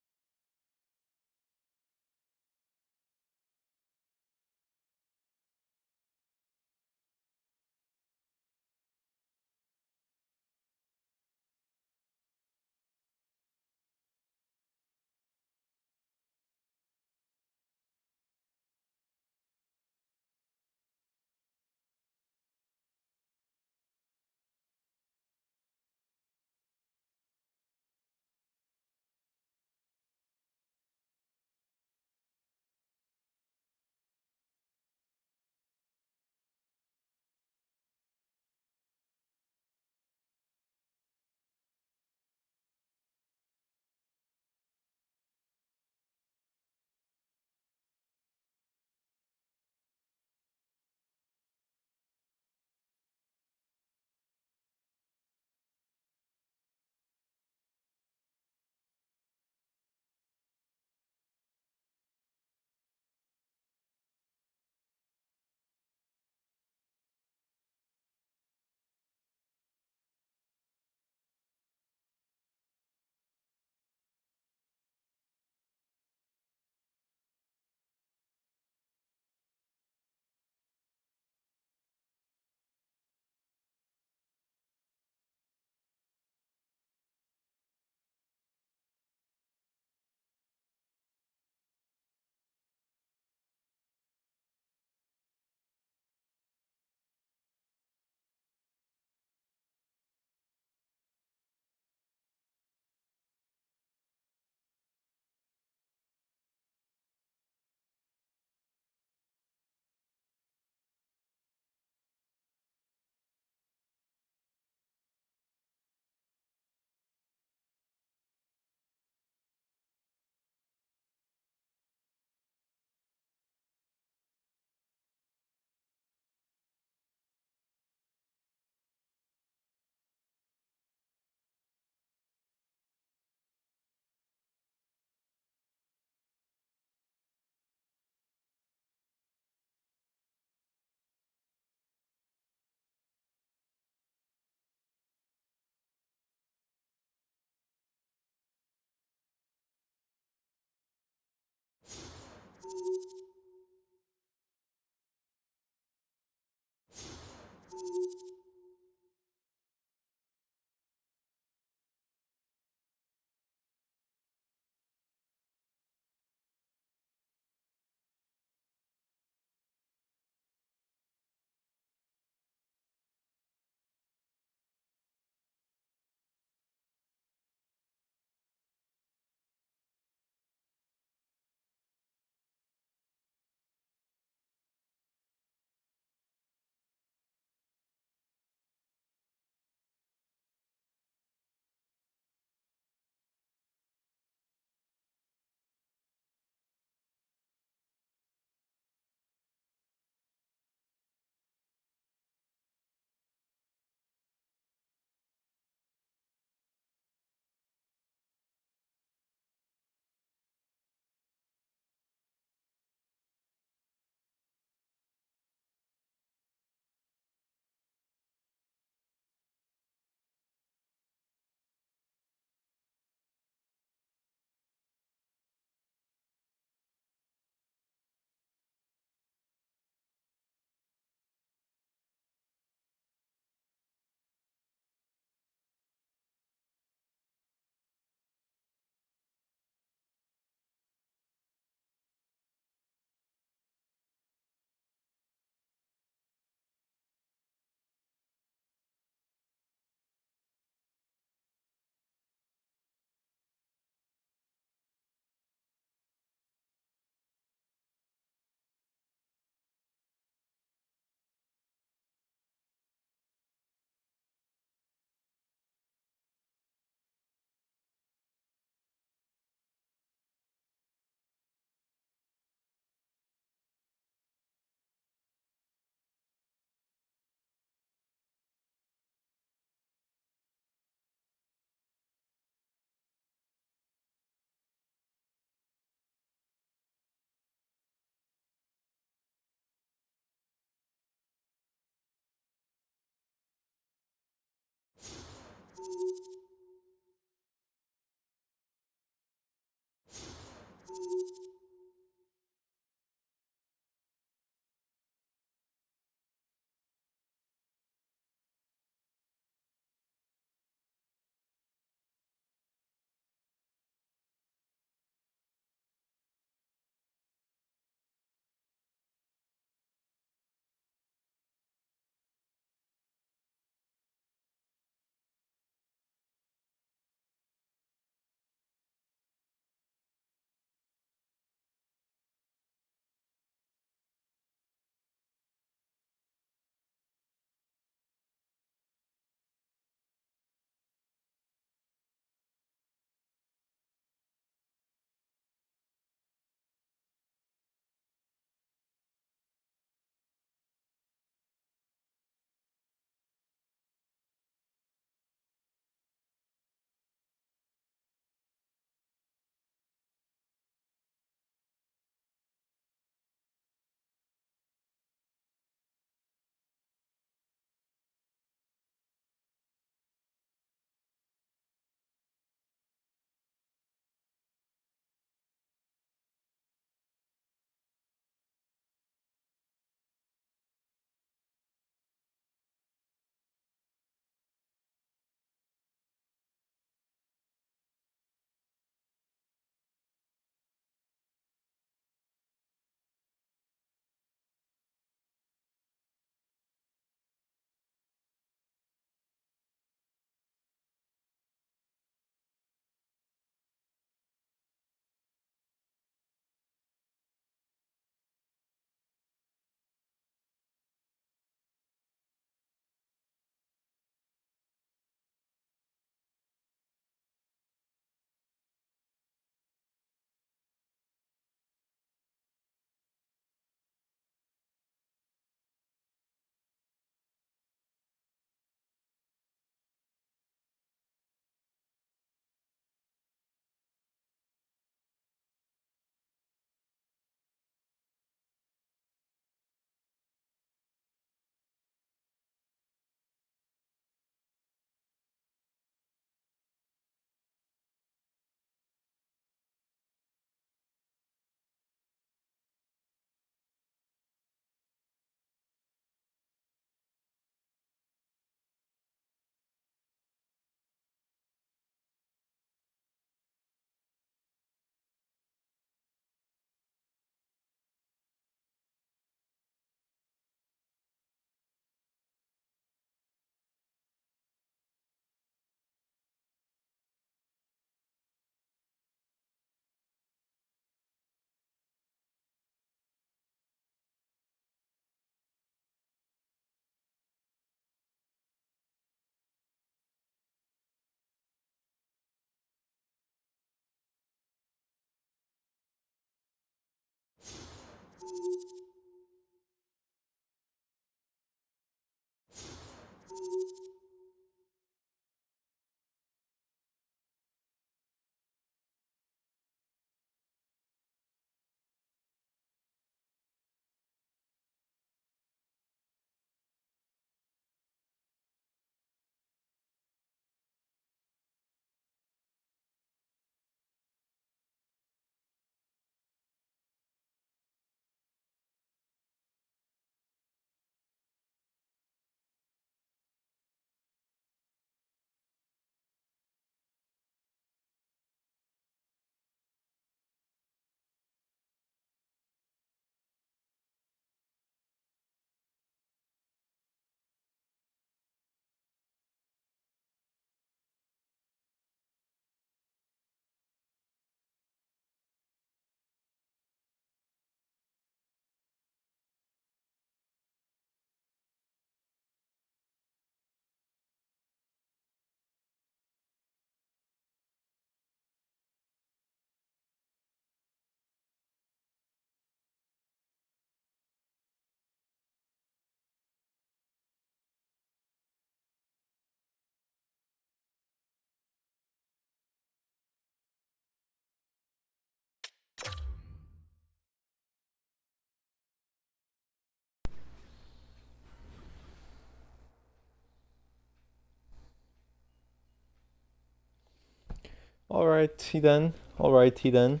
Alrighty then. Alrighty then.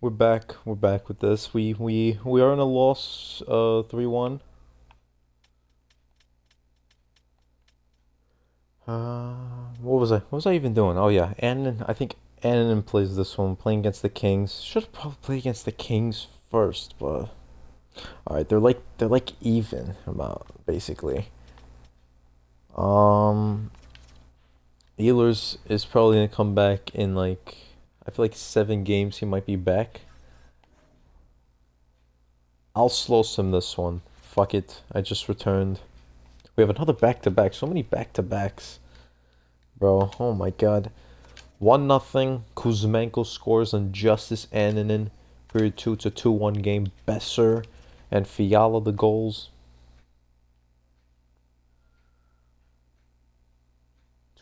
We're back. We're back with this. We are in a loss 3-1. What was I even doing? Oh yeah, Annan. I think Annan plays this one, playing against the Kings. Should have probably played against the Kings first, but all right, they're like even about basically. Um, Ehlers is probably gonna come back in like I feel like 7 games he might be back. I'll slow sim this one. Fuck it, I just returned. We have another back to back. So many back to backs, bro. Oh my god. 1-0. Kuzmenko scores on Justice Annunen. Period 2 to 2-1 game. Besser and Fiala the goals.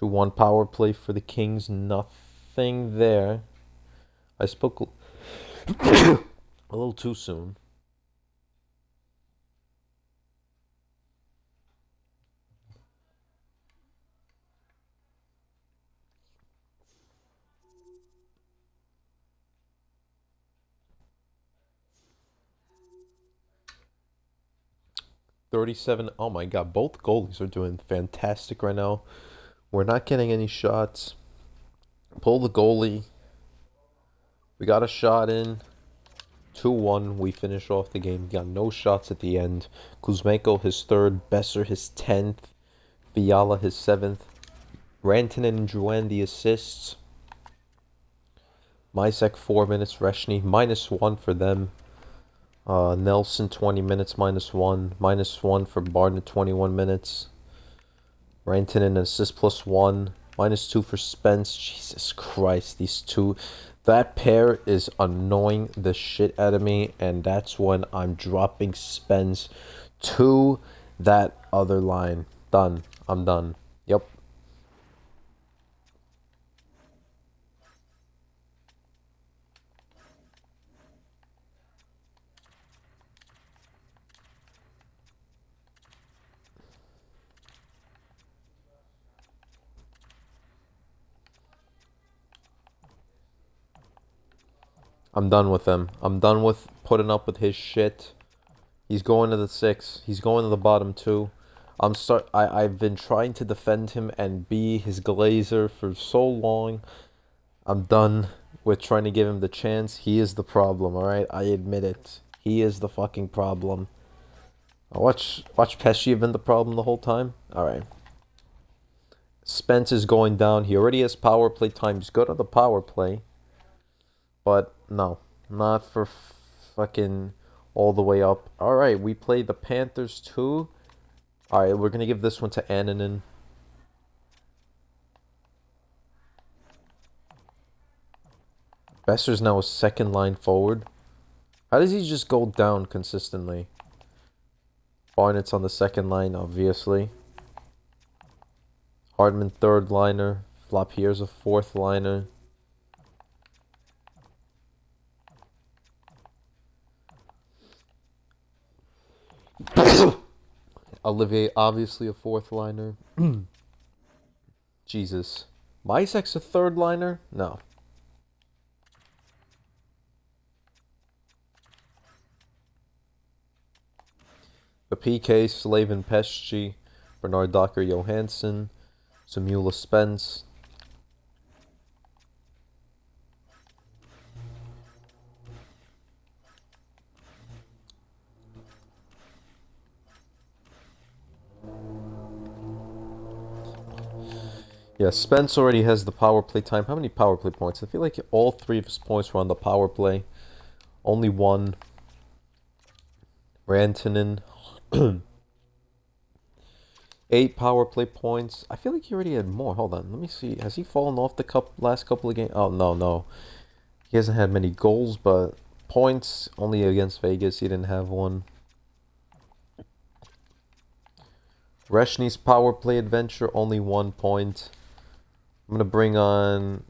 2-1 power play for the Kings. Nothing there. I spoke a little too soon. 37. Oh my god, both goalies are doing fantastic right now. We're not getting any shots. Pull the goalie. We got a shot in. 2-1. We finish off the game. Got no shots at the end. Kuzmenko his third. Besser his 10th. Fiala his 7th. Rantanen and Drouin the assists. Mysek 4 minutes. Reshny -1 for them. Nelson 20 minutes -1. -1 for Barnett 21 minutes. Rantanen assist +1. -2 for Spence. Jesus Christ, these two. That pair is annoying the shit out of me, and that's when I'm dropping Spence to that other line. Done. I'm done. Yep. I'm done with him. I'm done with putting up with his shit. He's going to the 6. He's going to the bottom 2. I've been trying to defend him and be his glazer for so long. I'm done with trying to give him the chance. He is the problem, alright? I admit it. He is the fucking problem. Watch Pesci have been the problem the whole time? Alright. Spence is going down. He already has power play time. He's good on the power play. But no. Not for fucking all the way up. Alright, we play the Panthers too. Alright, we're gonna give this one to Annunen. Besser's now a second line forward. How does he just go down consistently? Barnett's on the second line, obviously. Hardman third liner. Lapierre's a fourth liner. Olivier obviously a fourth liner. Jesus. Mysek's a third liner? No. The PK, Slavin Pesci, Bernard Docker Johansson, Samula Spence. Yeah, Spence already has the power play time. How many power play points? I feel like all 3 of his points were on the power play. Only 1. Rantanen. 8 power play points. I feel like he already had more. Hold on. Let me see. Has he fallen off the last couple of games? Oh, no. He hasn't had many goals, but points only against Vegas. He didn't have one. Reshny's power play adventure, only 1 point. I'm going to bring on...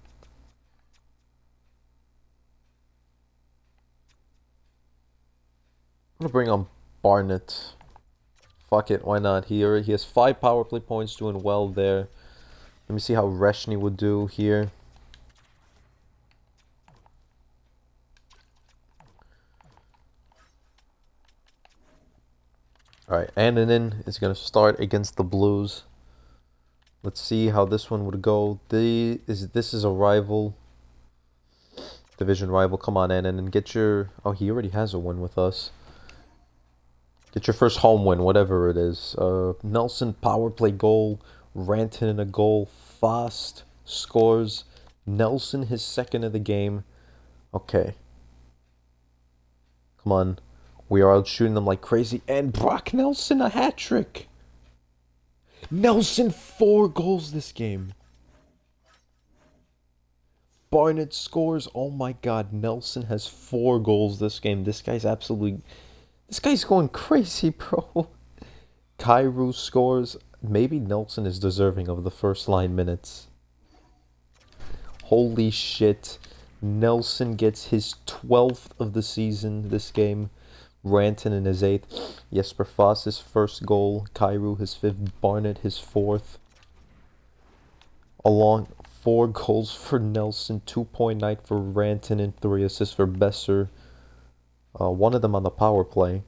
Barnett Fuck it, why not? He has 5 power play points, doing well there. Let me see how Reshny would do here. Alright, Annanen is going to start against the Blues. Let's see how this one would go. This is a rival. Division rival. Come on, Annanen. Get your... Oh, he already has a win with us. Get your first home win, whatever it is. Nelson, power play goal. Rantanen, a goal. Fast scores. Nelson, his second of the game. Okay. Come on. We are out shooting them like crazy. And Brock Nelson, a hat trick. Nelson, 4 goals this game. Barnett scores. Oh my god. Nelson has 4 goals this game. This guy's absolutely... This guy's going crazy, bro. Kyrou scores. Maybe Nelson is deserving of the first line minutes. Holy shit. Nelson gets his 12th of the season this game. Rantanen his 8th. Jesper Foss his first goal. Kyrou his 5th. Barnett his 4th. Along 4 goals for Nelson. 2.9 for Rantanen. 3 assists for Besser. One of them on the power play.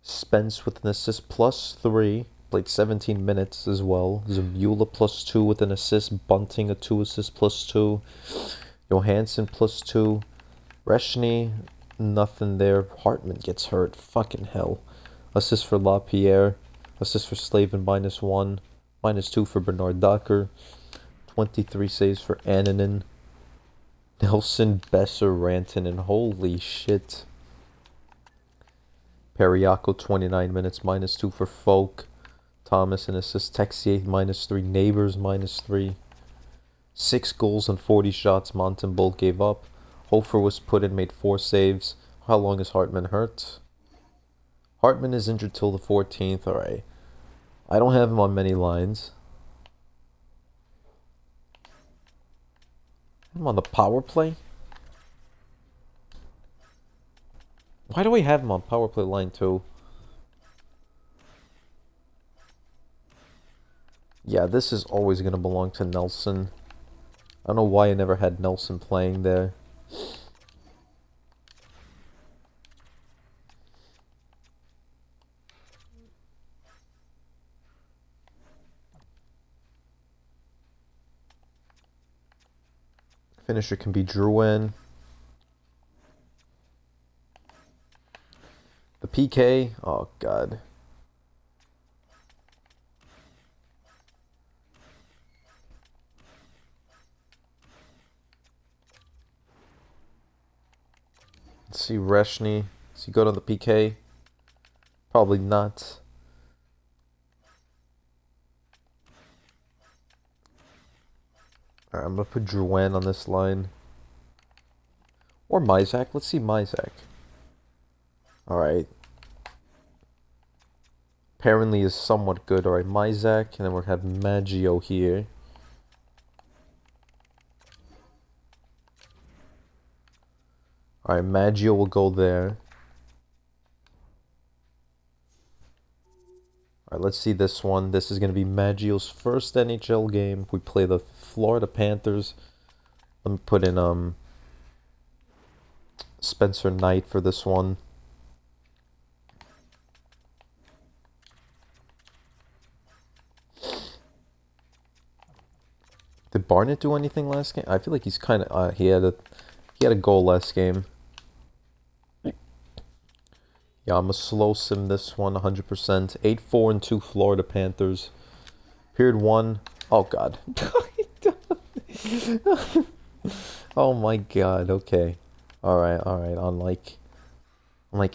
Spence with an assist +3. Played 17 minutes as well. Zamula +2 with an assist. Bunting a 2 assist +2. Johansson +2. Reshny, nothing there. Hartman gets hurt. Fucking hell. Assist for LaPierre. Assist for Slavin -1. -2 for Bernard Docker. 23 saves for Annanen. Nelson, Besser, Rantanen. Holy shit. Periaco 29 minutes, -2 for Folk. Thomas an assist, Texier -3, Neighbors -3. 6 goals and 40 shots Montembolt gave up. Hofer was put in, made 4 saves. How long is Hartman hurt? Hartman is injured till the 14th, alright. I don't have him on many lines. I'm on the power play? Why do we have him on power play line 2? Yeah, this is always going to belong to Nelson. I don't know why I never had Nelson playing there. Finisher can be Drouin. The PK, oh god. Let's see, Reshny. Does he go to the PK? Probably not. Alright, I'm gonna put Drouin on this line. Or Mysak. Let's see Mysak. Alright. Apparently is somewhat good. Alright, Mysak. And then we'll have Maggio here. Alright, Maggio will go there. Alright, let's see this one. This is going to be Maggio's first NHL game. We play the Florida Panthers. Let me put in Spencer Knight for this one. Did Barnett do anything last game? I feel like he's kind of he had a goal last game. Yeah, I'm a slow sim this one 100%. 8-4-2 Florida Panthers. Period 1. Oh god. Oh my god. Okay. All right. On like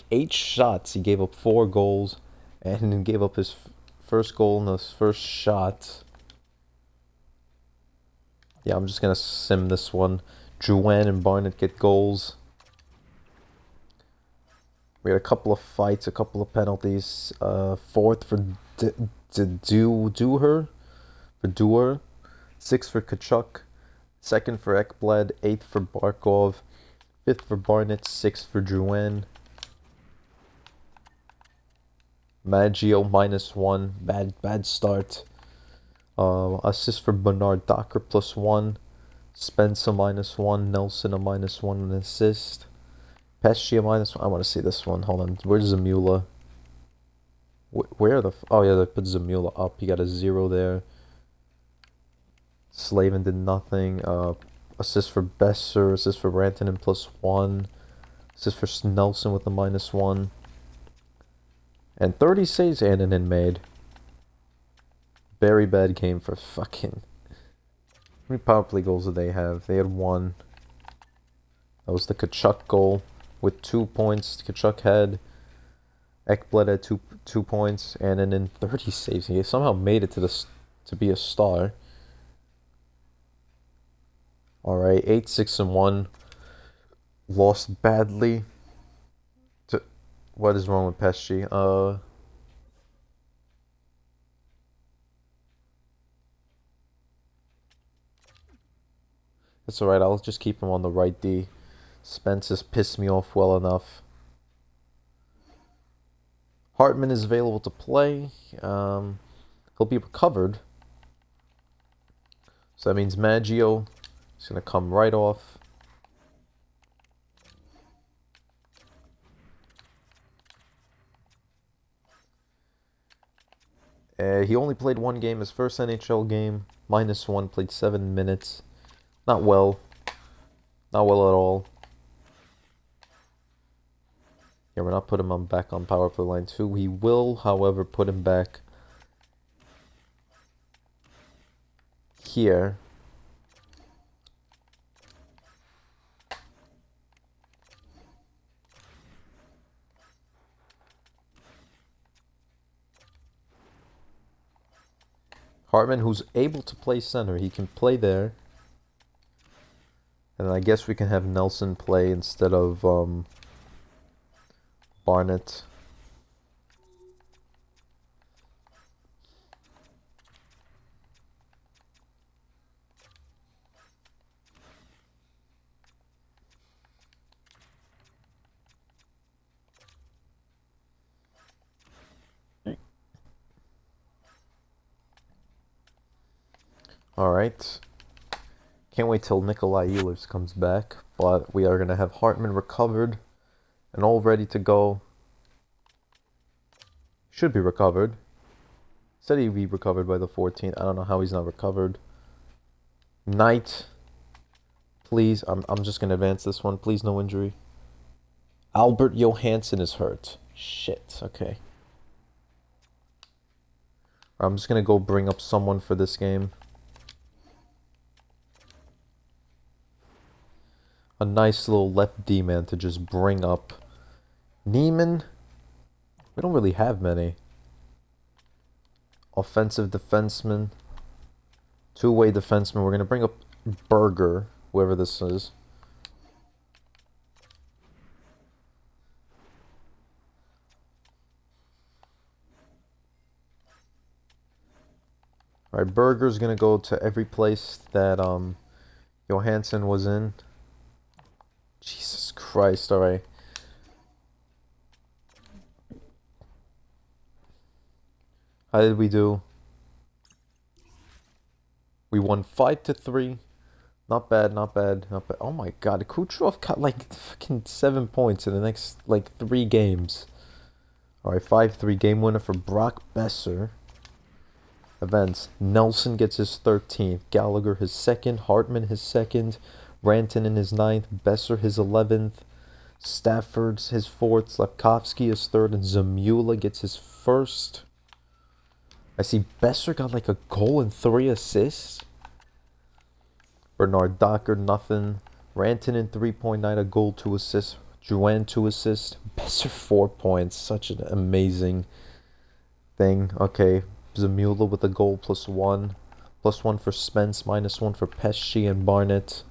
8 shots, he gave up 4 goals and then gave up his first goal in his first shot. Yeah, I'm just going to sim this one. Drouin and Barnett get goals. We had a couple of fights, a couple of penalties. 4th for Duher. 6th for Kachuk. 2nd for Ekblad. 8th for Barkov. 5th for Barnett. 6th for Drouin. Maggio -1. Bad start. Assist for Bernard Docker +1. Spencer -1. Nelson a -1 an assist. Pesci a -1. I want to see this one. Hold on. Where's Zamula? Where are the... Oh, yeah, they put Zamula up. He got a 0 there. Slavin did nothing. Assist for Besser. Assist for Rantanen +1. Assist for Nelson with a -1. And 30 saves Annanen made. Very bad game for fucking... How many power play goals did they have? They had 1. That was the Kachuk goal with 2 points. Kachuk had... Ekblad had two points. Annanen 30 saves. He somehow made it to be a star. Alright, 8-6-1. Lost badly. What is wrong with Pesci? It's alright, I'll just keep him on the right D. Spence has pissed me off well enough. Hartman is available to play. He'll be recovered. So that means Maggio is going to come right off. He only played 1 game, his first NHL game. -1, played 7 minutes. Not well. Not well at all. Yeah, we're not putting him back on power play line 2. We will, however, put him back here. Hartman, who's able to play center, he can play there. And I guess we can have Nelson play instead of Barnett. Alright. Can't wait till Nikolai Ehlers comes back. But we are going to have Hartman recovered and all ready to go. Should be recovered. Said he'd be recovered by the 14th. I don't know how he's not recovered. Knight. Please. I'm just going to advance this one. Please, no injury. Albert Johansson is hurt. Shit. Okay. I'm just going to go bring up someone for this game. A nice little left D-man to just bring up. Neiman. We don't really have many. Offensive defenseman. Two-way defenseman. We're going to bring up Berger, whoever this is. Alright, Berger's going to go to every place that Johansson was in. Jesus Christ, alright. How did we do? We won 5-3. Not bad, not bad, not bad. Oh my god, Kucherov got like fucking 7 points in the next like 3 games. Alright, 5-3 game winner for Brock Besser. Events. Nelson gets his 13th. Gallagher his 2nd. Hartman his 2nd. Rantanen his 9th. Besser his 11th. Stafford's his 4th. Slavkovsky his 3rd. And Zamula gets his 1st. I see Besser got like a goal and 3 assists. Bernard Docker, nothing. Rantanen 3.9, a goal, 2 assists. Juan 2 assists. Besser 4 points. Such an amazing thing. Okay. Zamula with a goal +1. +1 for Spence, -1 for Pesci and Barnett.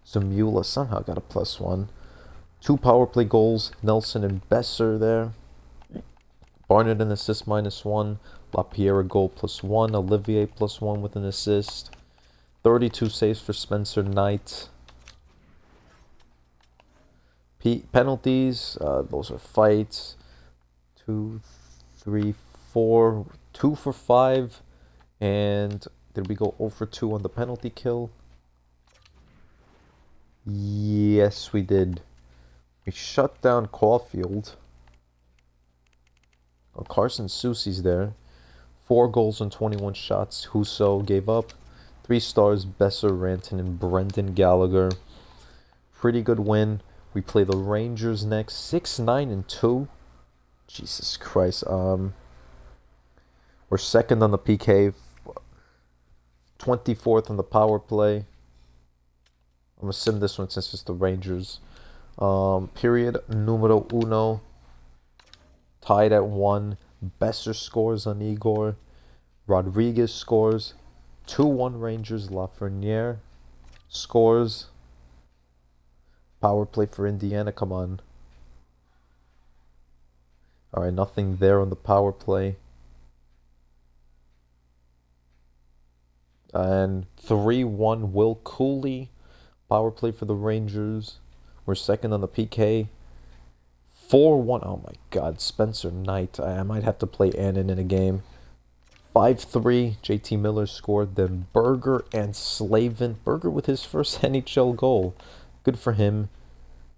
Zamula somehow got a +1. 2 power play goals. Nelson and Besser there. Barnett an assist -1. LaPierre a goal +1. Olivier +1 with an assist. 32 saves for Spencer Knight. Penalties. Those are fights. 2, 3, 4, 2 for 5. And did we go 0 for 2 on the penalty kill? Yes, we did. We shut down Caulfield. Oh, Carson Soucy's there. 4 goals and 21 shots. Husso gave up. 3 stars, Besser, Ranton, and Brendan Gallagher. Pretty good win. We play the Rangers next. 6-9-2. Jesus Christ. We're second on the PK. 24th on the power play. I'm going to sim this one since it's the Rangers. Period numero uno. Tied at 1. Besser scores on Igor. Rodriguez scores. 2-1 Rangers. Lafreniere scores. Power play for Indiana. Come on. Alright, nothing there on the power play. And 3-1 Will Cooley. Power play for the Rangers. We're second on the PK. 4-1. Oh my god. Spencer Knight. I might have to play Annan in a game. 5-3. JT Miller scored. Then Berger and Slavin. Berger with his first NHL goal. Good for him.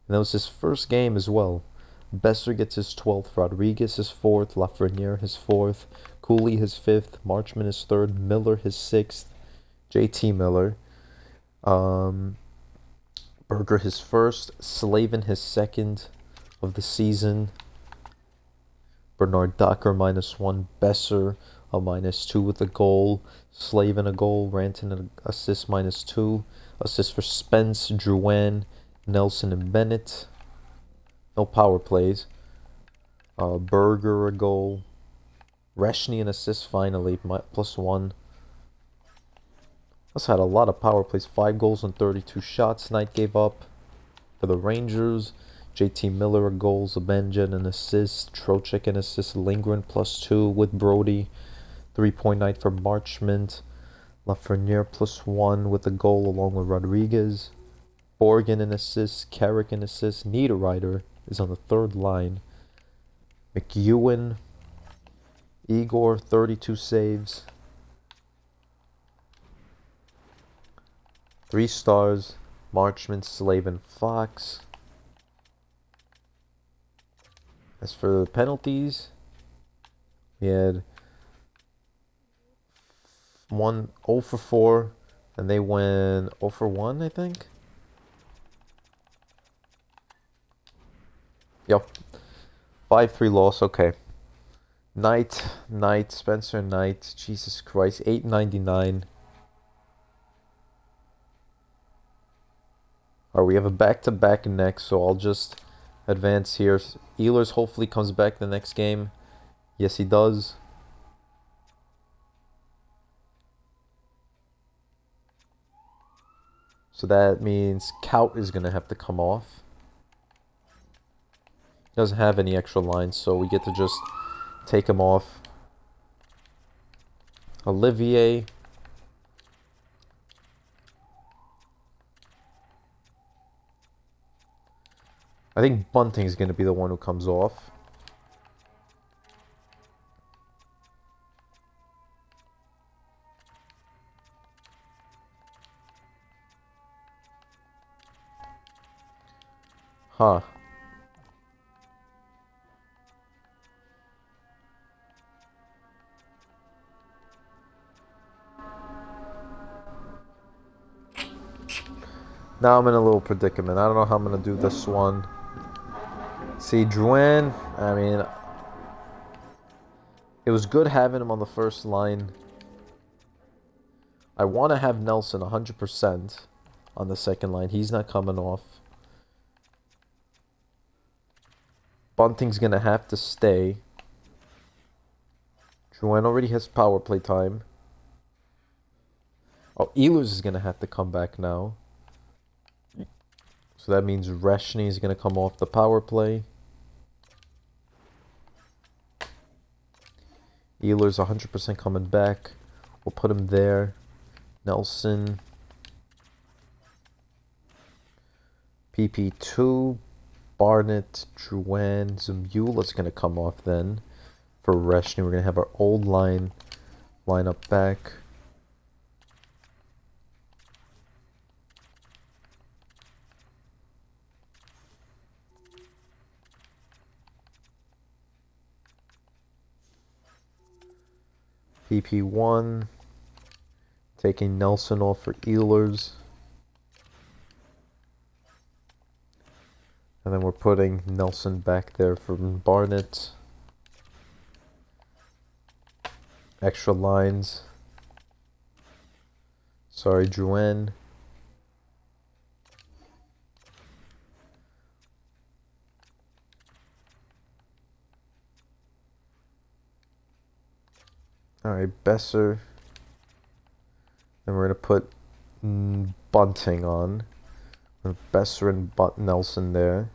And that was his first game as well. Besser gets his 12th. Rodriguez his 4th. Lafreniere his 4th. Cooley his 5th. Marchman his 3rd. Miller his 6th. JT Miller. Berger his 1st. Slavin his 2nd of the season. Bernard Docker -1. Besser a -2 with a goal. Slavin a goal. Ranton an assist -2. Assist for Spence, Drouin, Nelson, and Bennett. No power plays. Berger a goal. Reshny an assist finally, +1. Us had a lot of power plays. 5 goals and 32 shots. Knight gave up for the Rangers. JT Miller a goal. Zabenja an assist. Trocheck an assist. Lindgren +2 with Brody. 3-point night for Marchment. Lafreniere +1 with a goal along with Rodriguez. Borgen an assist. Carrick an assist. Niederreiter is on the 3rd line. McEwen. Igor 32 saves. 3 stars. Marchman, Slavin, Fox. As for the penalties, we had 0 for 4, and they went 0 for 1, I think. Yep. 5-3 loss, okay. Knight, Spencer Knight, Jesus Christ, 899. Alright, we have a back-to-back next, so I'll just advance here. Ehlers hopefully comes back the next game. Yes, he does. So that means Kaut is going to have to come off. He doesn't have any extra lines, so we get to just take him off. Olivier. I think Bunting's going to be the one who comes off. Huh. Now I'm in a little predicament. I don't know how I'm going to do this one. See, Drouin, I mean, it was good having him on the first line. I want to have Nelson 100% on the second line. He's not coming off. Bunting's going to have to stay. Drouin already has power play time. Oh, Ehlers is going to have to come back now. So that means Reshny is going to come off the power play. Ehlers 100% coming back. We'll put him there. Nelson. PP2. Barnett. Drouin. Zamula's going to come off then. for Reshny. We're going to have our old line up back. PP1. Taking Nelson off for Ehlers. And then we're putting Nelson back there for Barnett. Extra lines. Sorry, Drouin. Alright, Besser. Then we're going to put Bunting on. Besser and Nelson there.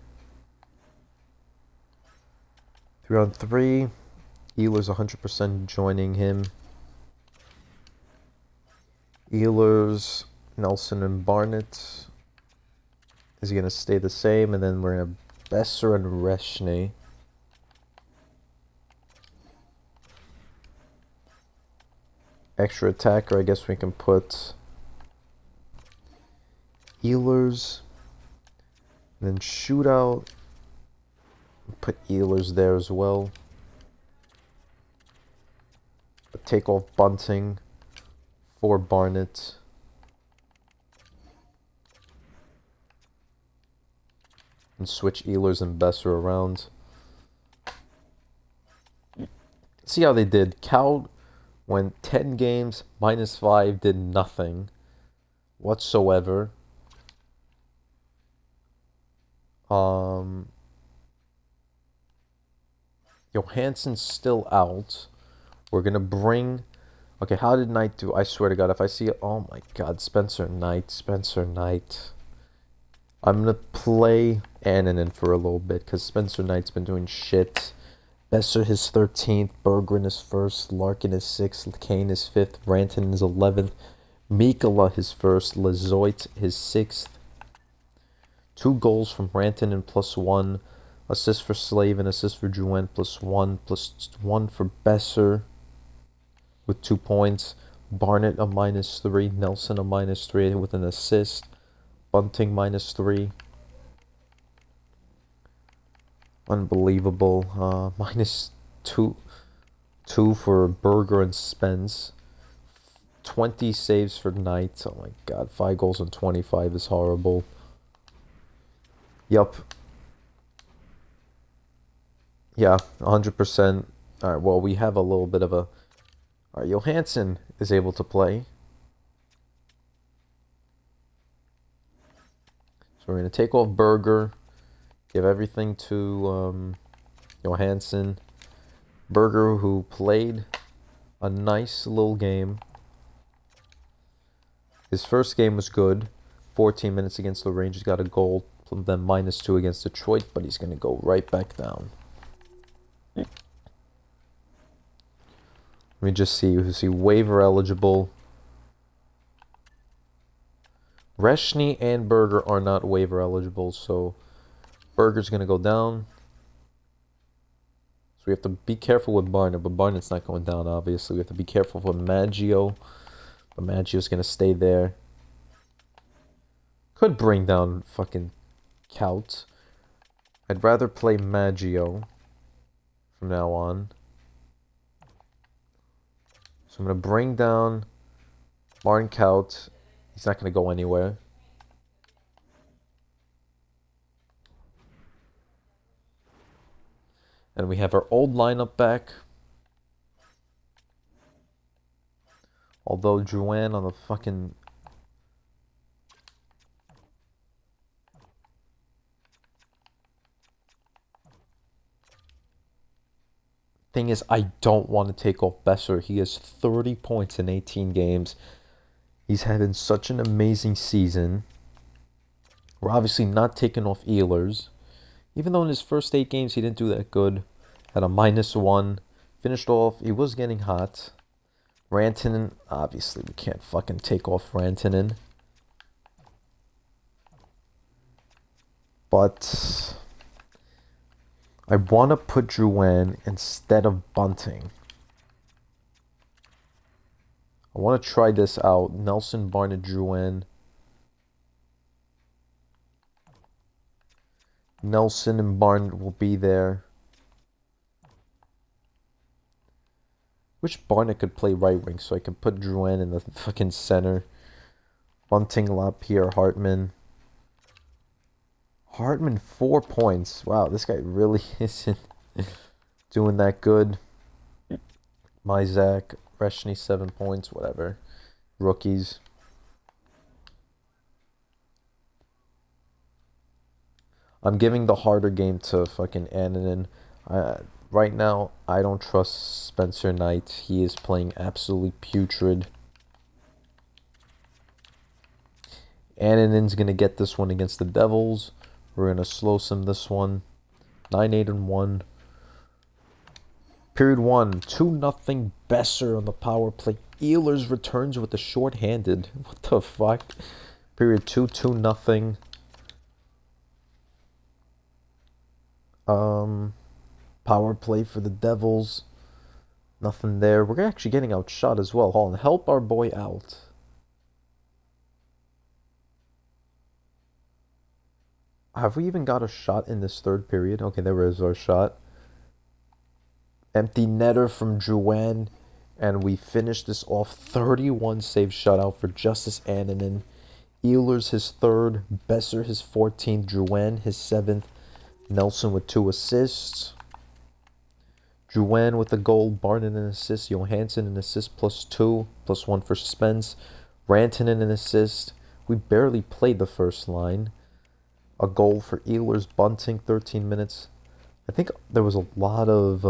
3-on-3. Ehlers 100% joining him. Ehlers, Nelson, and Barnett is going to stay the same. And then we're going to have Besser and Reshny. Extra attacker, I guess we can put Ehlers. And then shootout. Put Ehlers there as well. But take off Bunting for Barnett. And switch Ehlers and Besser around. See how they did. Cal went 10 games, -5, did nothing whatsoever. Johansson's still out. We're going to bring... Okay, how did Knight do? I swear to God, if I see it... Oh my God, Spencer Knight. I'm going to play Annunen for a little bit because Spencer Knight's been doing shit. Besser his 13th, Berggren is 1st, Larkin is 6th, Kane is 5th, Rantanen is 11th, Mikkola his 1st, Lazoit his 6th. 2 goals from Rantanen +1. Assist for Slavin, assist for Drouin +1 for Besser with 2 points. Barnett a -3. Nelson a -3 with an assist. Bunting -3. Unbelievable. -2 for Berger and Spence. 20 saves for Knight. Oh my God, 5 goals in 25 is horrible. Yup. Yeah, 100%. Alright, well, we have a little bit of a... Alright, Johansson is able to play. So we're going to take off Berger. Give everything to Johansson. Berger, who played a nice little game. His first game was good. 14 minutes against the Rangers, got a goal. Then -2 against Detroit, but he's going to go right back down. Let me just see who's he waiver eligible. Reshny and Berger are not waiver eligible, so Berger's going to go down. So we have to be careful with Barnett, but Barnett's not going down, obviously. We have to be careful with Maggio, but Maggio's going to stay there. Could bring down fucking Kaut. I'd rather play Maggio from now on. So I'm going to bring down Martin Kaut. He's not going to go anywhere. And we have our old lineup back. Although Drouin on the fucking... Thing is, I don't want to take off Besser. He has 30 points in 18 games. He's having such an amazing season. We're obviously not taking off Ehlers. Even though in his first 8 games he didn't do that good. Had a -1. Finished off, he was getting hot. Rantanen, obviously we can't fucking take off Rantanen. But I want to put Drouin instead of Bunting. I want to try this out. Nelson, Barnett, Drouin. Nelson and Barnett will be there. Wish Barnett could play right wing so I could put Drouin in the fucking center. Bunting, LaPierre, Hartman. Hartman, 4 points. Wow, this guy really isn't doing that good. Myzak, Reshny, 7 points, whatever. Rookies. I'm giving the harder game to fucking Annunen. Right now, I don't trust Spencer Knight. He is playing absolutely putrid. Annunen's going to get this one against the Devils. We're going to slow sim this one. 9-8-1. Period 1. 2-0 Besser on the power play. Ehlers returns with the short-handed. What the fuck? Period 2. 2-0. Power play for the Devils. Nothing there. We're actually getting outshot as well. Hold on. Help our boy out. Have we even got a shot in this third period? Okay, there is our shot. Empty netter from Drouin. And we finish this off. 31 save shutout for Justice Annunen. Ehlers his third. Besser his 14th. Drouin his 7th. Nelson with 2 assists. Drouin with a goal. Barnett an assist. Johansson an assist +2. +1 for Spence. Rantanen an assist. We barely played the first line. A goal for Ehlers. Bunting, 13 minutes. I think there was a lot of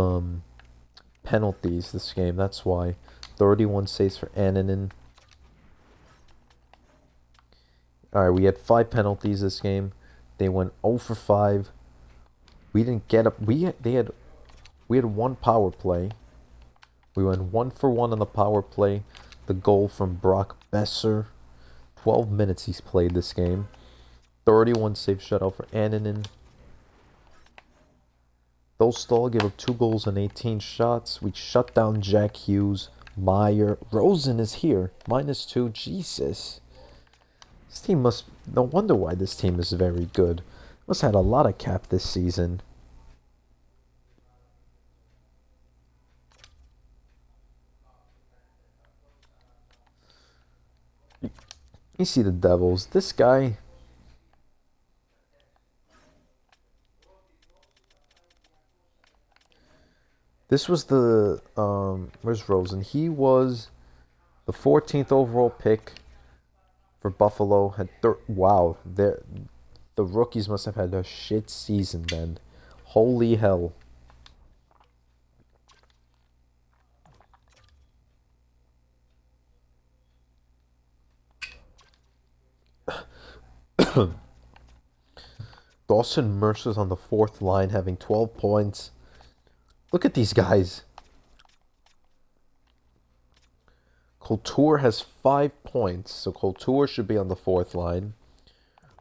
penalties this game. That's why. 31 saves for Annunen. Alright, we had 5 penalties this game. They went 0 for 5. We didn't get up. We had 1 power play. We went 1 for 1 on the power play. The goal from Brock Besser. 12 minutes he's played this game. 31 save shutout for Annunen. Dostal gave up 2 goals and 18 shots. We shut down Jack Hughes. Meyer. Rosen is here. -2. Jesus. This team must... No wonder why this team is very good. Must have had a lot of cap this season. You see the Devils. This guy... This was the... where's Rosen? He was the 14th overall pick for Buffalo. Had wow. The rookies must have had a shit season then. Holy hell. Dawson Mercer's on the 4th line having 12 points. Look at these guys. Couture has 5 points, so Couture should be on the 4th line.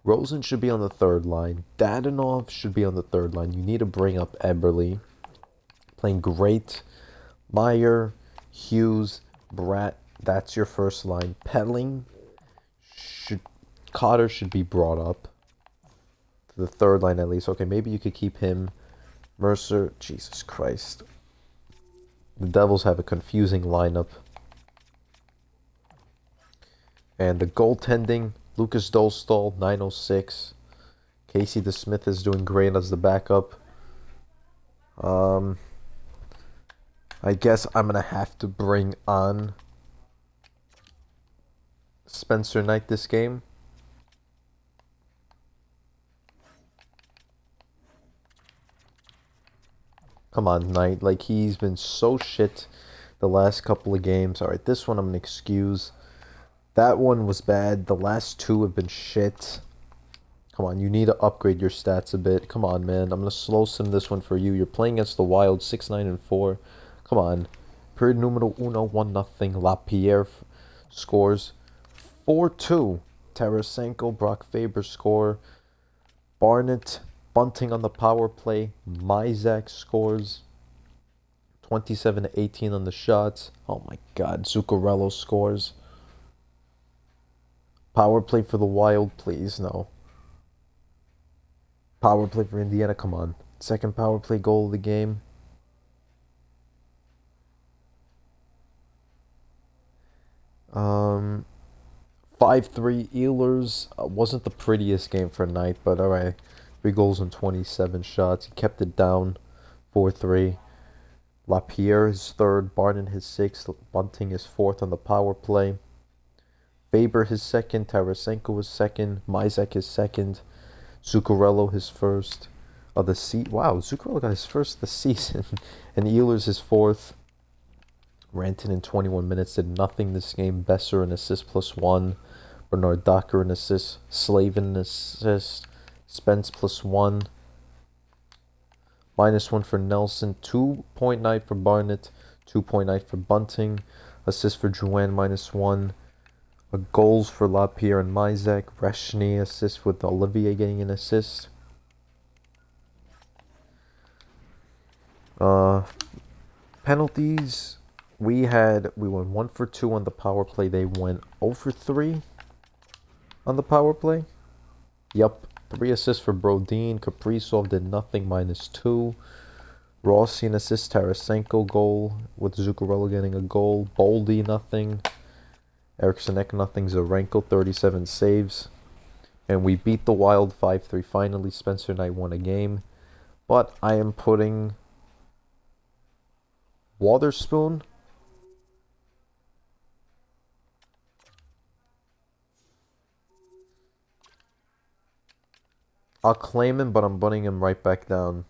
Rosen should be on the 3rd line. Dadonov should be on the 3rd line. You need to bring up Eberle. Playing great. Meyer, Hughes, Bratt. That's your first line. Pelling. Cotter should be brought up. To the 3rd line at least. Okay, maybe you could keep him. Mercer. Jesus Christ. The Devils have a confusing lineup. And the goaltending, Lucas Dostal, 906. Casey DeSmith is doing great as the backup. I guess I'm going to have to bring on Spencer Knight this game. Come on, Knight. Like, he's been so shit the last couple of games. Alright, this one I'm going to excuse. That one was bad. The last 2 have been shit. Come on, you need to upgrade your stats a bit. Come on, man. I'm going to slow sim this one for you. You're playing against the Wild, 6-9-4. Come on. Period numero 1-0. LaPierre scores 4-2. Tarasenko, Brock Faber score. Barnett, Bunting on the power play. Myzak scores. 27-18 on the shots. Oh my god, Zuccarello scores. Power play for the Wild, please. No. Power play for Indiana, come on. Second power play goal of the game. Um, 5-3 Ehlers. Wasn't the prettiest game for Knight, but alright. 3 goals and 27 shots. He kept it down 4-3. Lapierre his third, Barton his sixth, Bunting his fourth on the power play. Faber his second, Tarasenko his second, Myzak his second, Zuccarello his first. Wow, Zuccarello got his first this season. And Ehlers his fourth. Ranton in 21 minutes did nothing this game. Besser an assist +1. Bernard Docker an assist. Slavin an assist. Spence +1. -1 for Nelson. 2-point night for Barnett. 2-point night for Bunting. Assist for Drouin -1. Goals for Lapierre and Myzak. Reshny assist with Olivier getting an assist. Penalties. We went 1 for 2 on the power play. They went 0 for 3 on the power play. Yup. 3 assists for Brodin. Kaprizov did nothing, -2. Rossi an assist. Tarasenko goal with Zuccarello getting a goal. Boldy nothing. Eriksson Ek nothing. Zarenko 37 saves. And we beat the Wild 5-3. Finally, Spencer Knight won a game. But I am putting Waterspoon. I'll claim him, but I'm putting him right back down.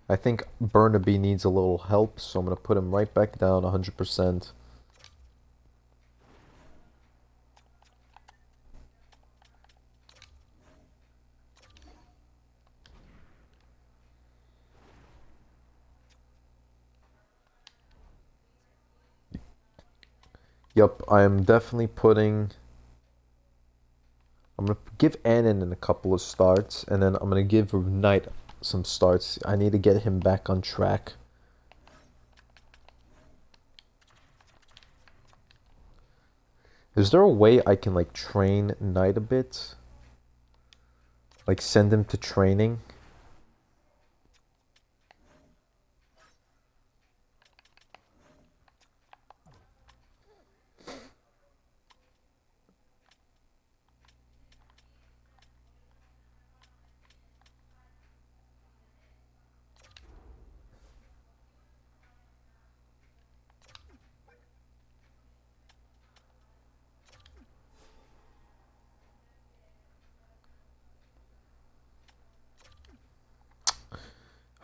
I think Burnaby needs a little help, so I'm going to put him right back down 100%. Yup, I am definitely putting... I'm going to give Annan a couple of starts, and then I'm going to give Knight some starts. I need to get him back on track. Is there a way I can, like, train Knight a bit? Like, send him to training?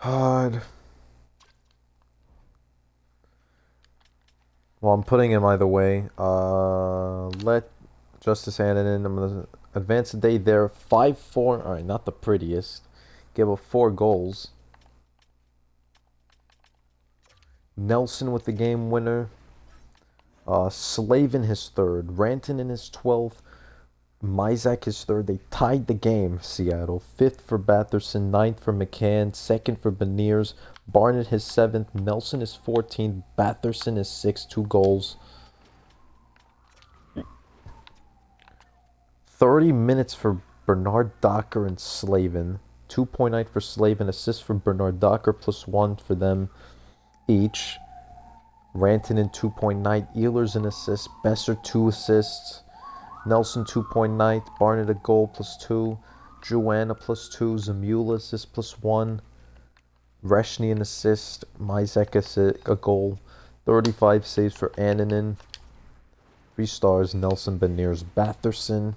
Hard. Well, I'm putting him either way. Let Justice Annan. I'm going to advance the day there. 5-4. Alright, not the prettiest. Give up 4 goals. Nelson with the game winner. Slavin his third. Ranton in his 12th. Myzak his third. They tied the game, Seattle. 5th for Batherson. 9th for McCann. 2nd for Beniers. Barnett his 7th. Nelson his 14th. Batherson his 6th. 2 goals. 30 minutes for Bernard Docker and Slavin. 2-point night for Slavin. Assist for Bernard Docker +1 for them each. Ranton in 2-point night. Ehlers an assist. Besser 2 assists. Nelson 2-point night. Barnett a goal +2. Joanna +2. Zamula assist +1. Reshny an assist. Myzak a goal. 35 saves for Annanen. 3 stars. Nelson, Beniers, Batherson.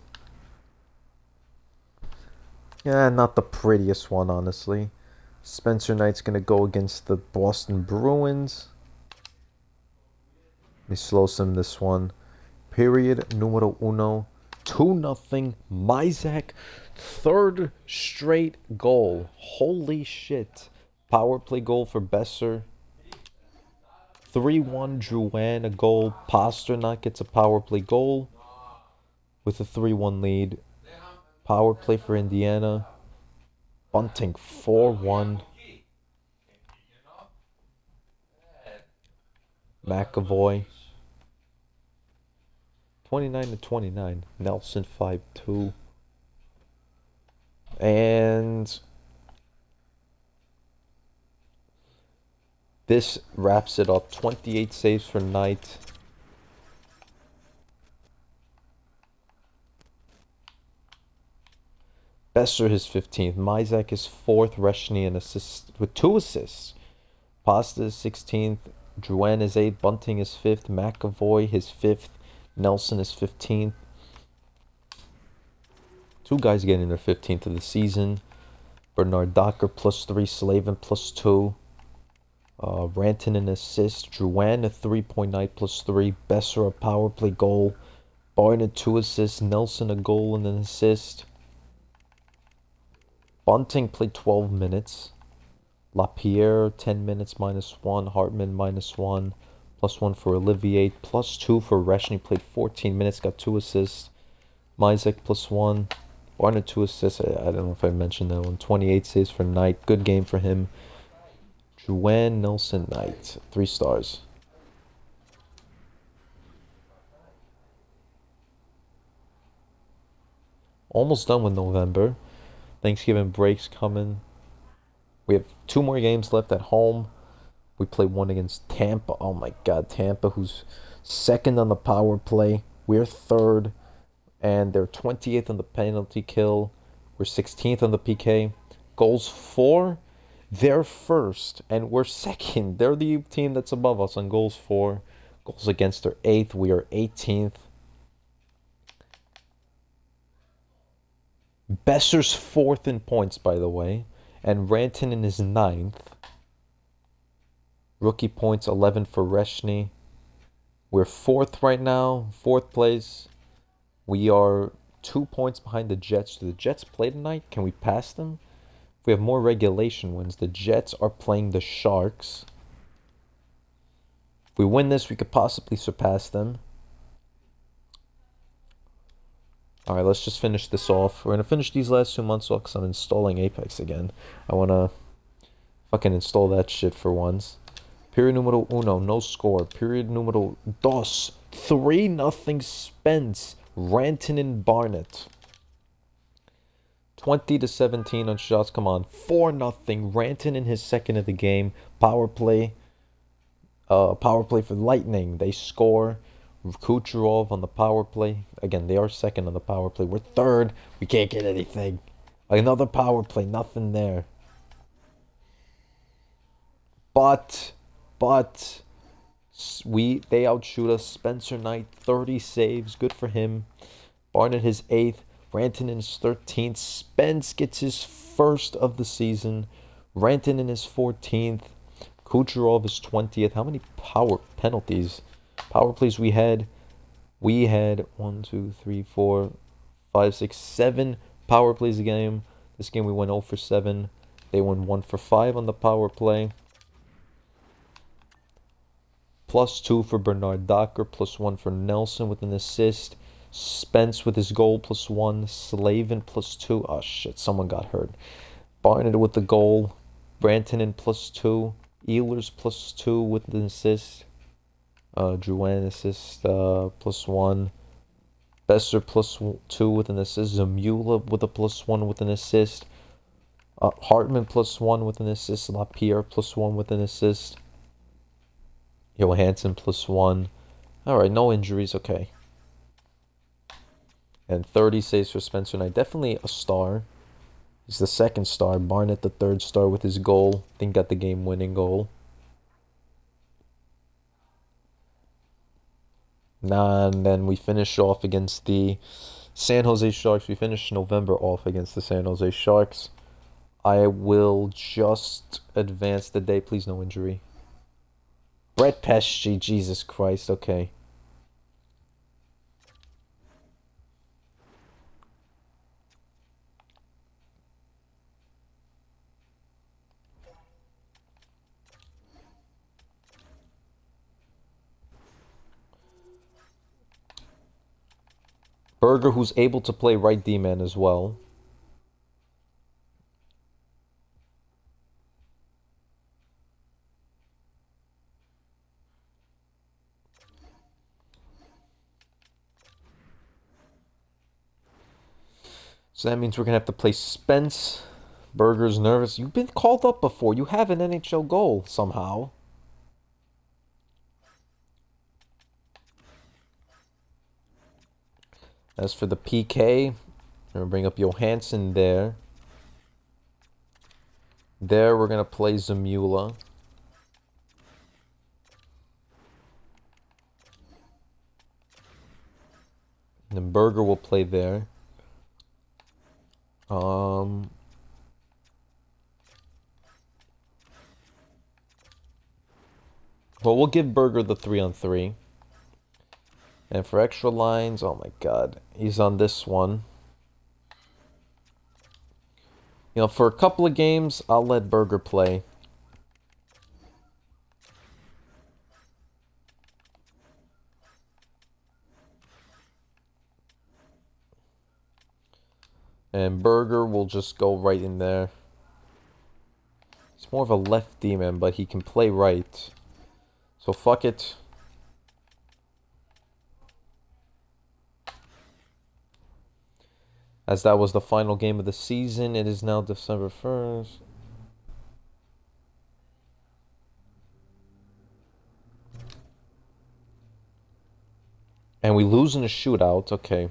Yeah, not the prettiest one, honestly. Spencer Knight's going to go against the Boston Bruins. Let me slow sim this one. Period numero uno. 2-0. Myzak. 3rd straight goal. Holy shit. Power play goal for Besser. 3-1 Drouin a goal. Pasternak gets a power play goal. with a 3-1 lead. Power play for Indiana. Bunting 4-1. McAvoy 29-29. Nelson 5-2. And this wraps it up. 28 saves for Knight. Besser his 15th. Mizek is 4th. Reshny an assist with 2 assists. Pasta is 16th. Drouin is 8th. Bunting is 5th. McAvoy his 5th. Nelson is 15th. Two guys getting their 15th of the season. Bernard Docker +3. Slavin +2. Rantanen assist. Drouin a 3-point night +3. Besser a power play goal. Barnett 2 assists. Nelson a goal and an assist. Bunting played 12 minutes. LaPierre 10 minutes -1. Hartman -1. +1 for Olivier. +2 for Reshny. Played 14 minutes. Got 2 assists. Mizek +1. Barnett 2 assists. I don't know if I mentioned that one. 28 saves for Knight. Good game for him. Drouin, Nelson, Knight. 3 stars. Almost done with November. Thanksgiving break's coming. We have 2 more games left at home. We play one against Tampa. Oh my God, Tampa, who's 2nd on the power play. We're 3rd, and they're 28th on the penalty kill. We're 16th on the PK. Goals for, they're 1st, and we're 2nd. They're the team that's above us on goals for. Goals against are 8th. We are 18th. Besser's 4th in points, by the way, and Rantanen is 9th. Rookie points 11 for Reshny. We're 4th right now, 4th place. We are 2 points behind the Jets. Do the Jets play tonight? Can we pass them? If we have more regulation wins, the Jets are playing the Sharks. If we win this, we could possibly surpass them. Alright, let's just finish this off. We're going to finish these last 2 months off because I'm installing Apex again. I want to fucking install that shit for once. Period numero uno, no score. Period numero dos, 3-0 Spence. Rantanen Barnett. 20-17 on shots. Come on. 4-0. Rantanen his 2nd of the game. Power play. Power play for Lightning. They score. Kucherov on the power play. Again, they are 2nd on the power play. We're 3rd. We can't get anything. Another power play. Nothing there. But they outshoot us. Spencer Knight, 30 saves. Good for him. Barnett his 8th. Rantanen is 13th. Spence gets his 1st of the season. Rantanen is 14th. Kucherov is 20th. How many power plays we had? We had 1, 2, 3, 4, 5, 6, 7 power plays a game. This game we went 0 for 7. They went 1 for 5 on the power play. +2 for Bernard Docker. +1 for Nelson with an assist. Spence with his goal +1. Slavin +2. Oh shit, someone got hurt. Barnett with the goal. Rantanen +2. Ehlers +2 with an assist. Drouin assist +1. Besser +2 with an assist. Zamula with a +1 with an assist. Hartman +1 with an assist. LaPierre +1 with an assist. Johansson +1. Alright, no injuries, okay. And 30 saves for Spencer Knight. Definitely a star. He's the 2nd star. Barnett the 3rd star with his goal. I think got the game-winning goal. And then we finish off against the San Jose Sharks. We finish November off against the San Jose Sharks. I will just advance the day. Please, no injury. Brett Pesci, Jesus Christ, okay. Berger, who's able to play right D-man as well. So that means we're going to have to play Spence. Berger's nervous. You've been called up before. You have an NHL goal somehow. As for the PK, I'm going to bring up Johansson there. There, we're going to play Zamula. And then Berger will play there. Well, we'll give Berger the 3-on-3. And for extra lines, oh my god, he's on this one. You know, for a couple of games, I'll let Berger play. And Berger will just go right in there. He's more of a left D-man, but he can play right. So fuck it. As that was the final game of the season, it is now December 1st. And we lose in a shootout. Okay.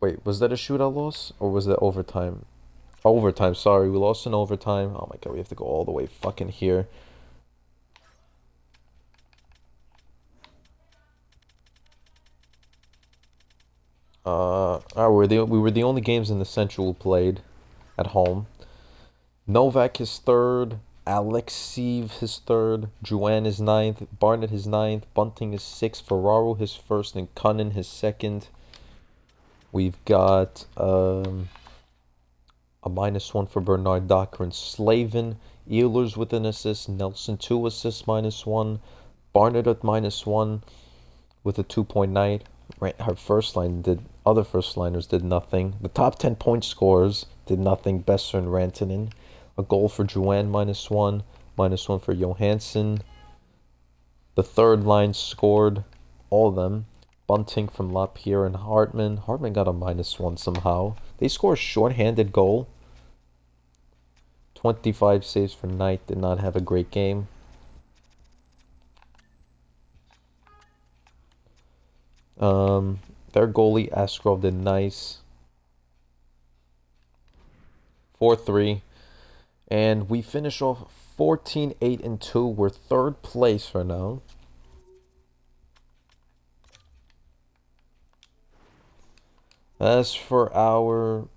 Wait, was that a shootout loss? Or was that overtime? Overtime, sorry. We lost in overtime. Oh my god, we have to go all the way fucking here. We were the only games in the Central played at home. Novak his third, Alexeev his third, Juan his ninth, Barnett his ninth, Bunting his sixth, Ferraro his first, and Cunnin his second. We've got a -1 for Bernard Docker and Slavin. Ehlers with an assist, Nelson 2 assists -1, Barnett at -1 with a 2.9. Her first line did, other first liners did nothing. The top 10 point scorers did nothing. Besser and Rantanen. A goal for Juan -1, -1 for Johansson. The third line scored all of them. Bunting from Lapierre and Hartman. Hartman got a -1 somehow. They score a short-handed goal. 25 saves for Knight. Did not have a great game. Their goalie Askarov did nice. 4-3. And we finish off 14-8-2. We're third place for now. As for our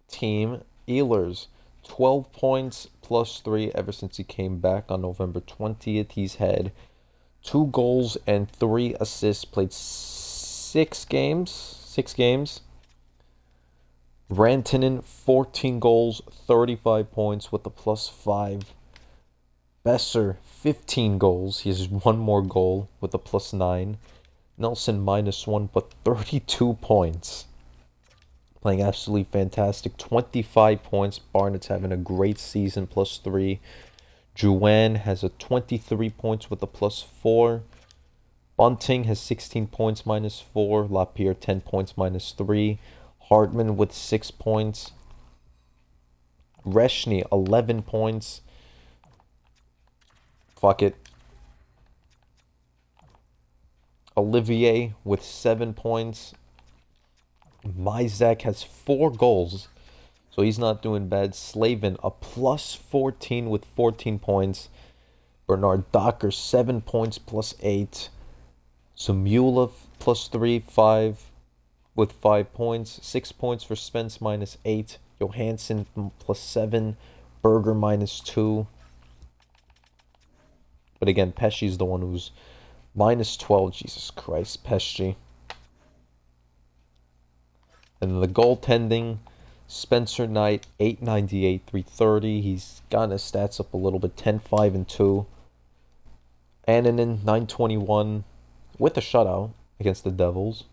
team, Ehlers, 12 points +3 ever since he came back on November 20th. He's had 2 goals and 3 assists, played 6 games. Rantanen, 14 goals, 35 points with a +5. Besser, 15 goals. He has 1 more goal with a +9. Nelson -1, but 32 points. Playing absolutely fantastic. 25 points. Barnett's having a great season, +3. Juan has a 23 points with a +4. Bunting has 16 points -4. Lapierre 10 points -3. Hartman with 6 points. Reshny 11 points. Fuck it. Olivier with 7 points. Myzak has 4 goals, so he's not doing bad. Slavin a +14 with 14 points. Bernard Docker 7 points +8. Zamula +3, 5 with 5 points. 6 points for Spence -8. Johansson +7. Berger -2. But again, Pesci's the one who's -12. Jesus Christ, Pesci. And the goaltending, Spencer Knight, 898, 330. He's gotten his stats up a little bit, 10-5-2. Annunen, 921, with a shutout against the Devils.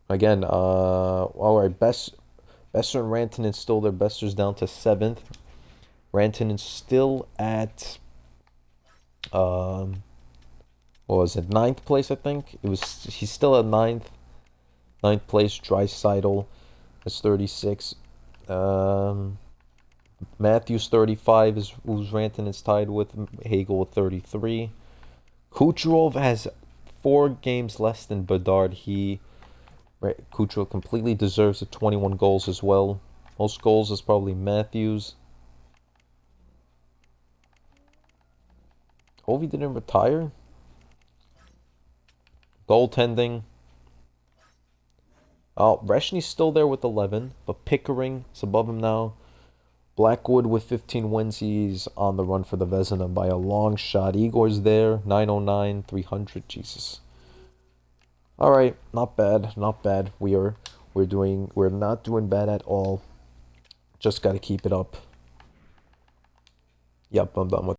Again, all right, Besser and Rantanen still there. Besser's down to 7th. Rantanen's still at what was it, 9th place, I think. He's still at 9th place. Draisaitl is 36. Matthews 35 is who's Rantanen's tied with. Hagel with 33. Kucherov has 4 games less than Bedard. Kucherov completely deserves the 21 goals as well. Most goals is probably Matthews. Ovi didn't retire. Goaltending. Oh, Reshny's still there with 11, but Pickering is above him now. Blackwood with 15 wins. He's on the run for the Vezina by a long shot. Igor's there, 909, 300. Jesus. All right, not bad, not bad. We're not doing bad at all. Just got to keep it up. Yep, I'm done with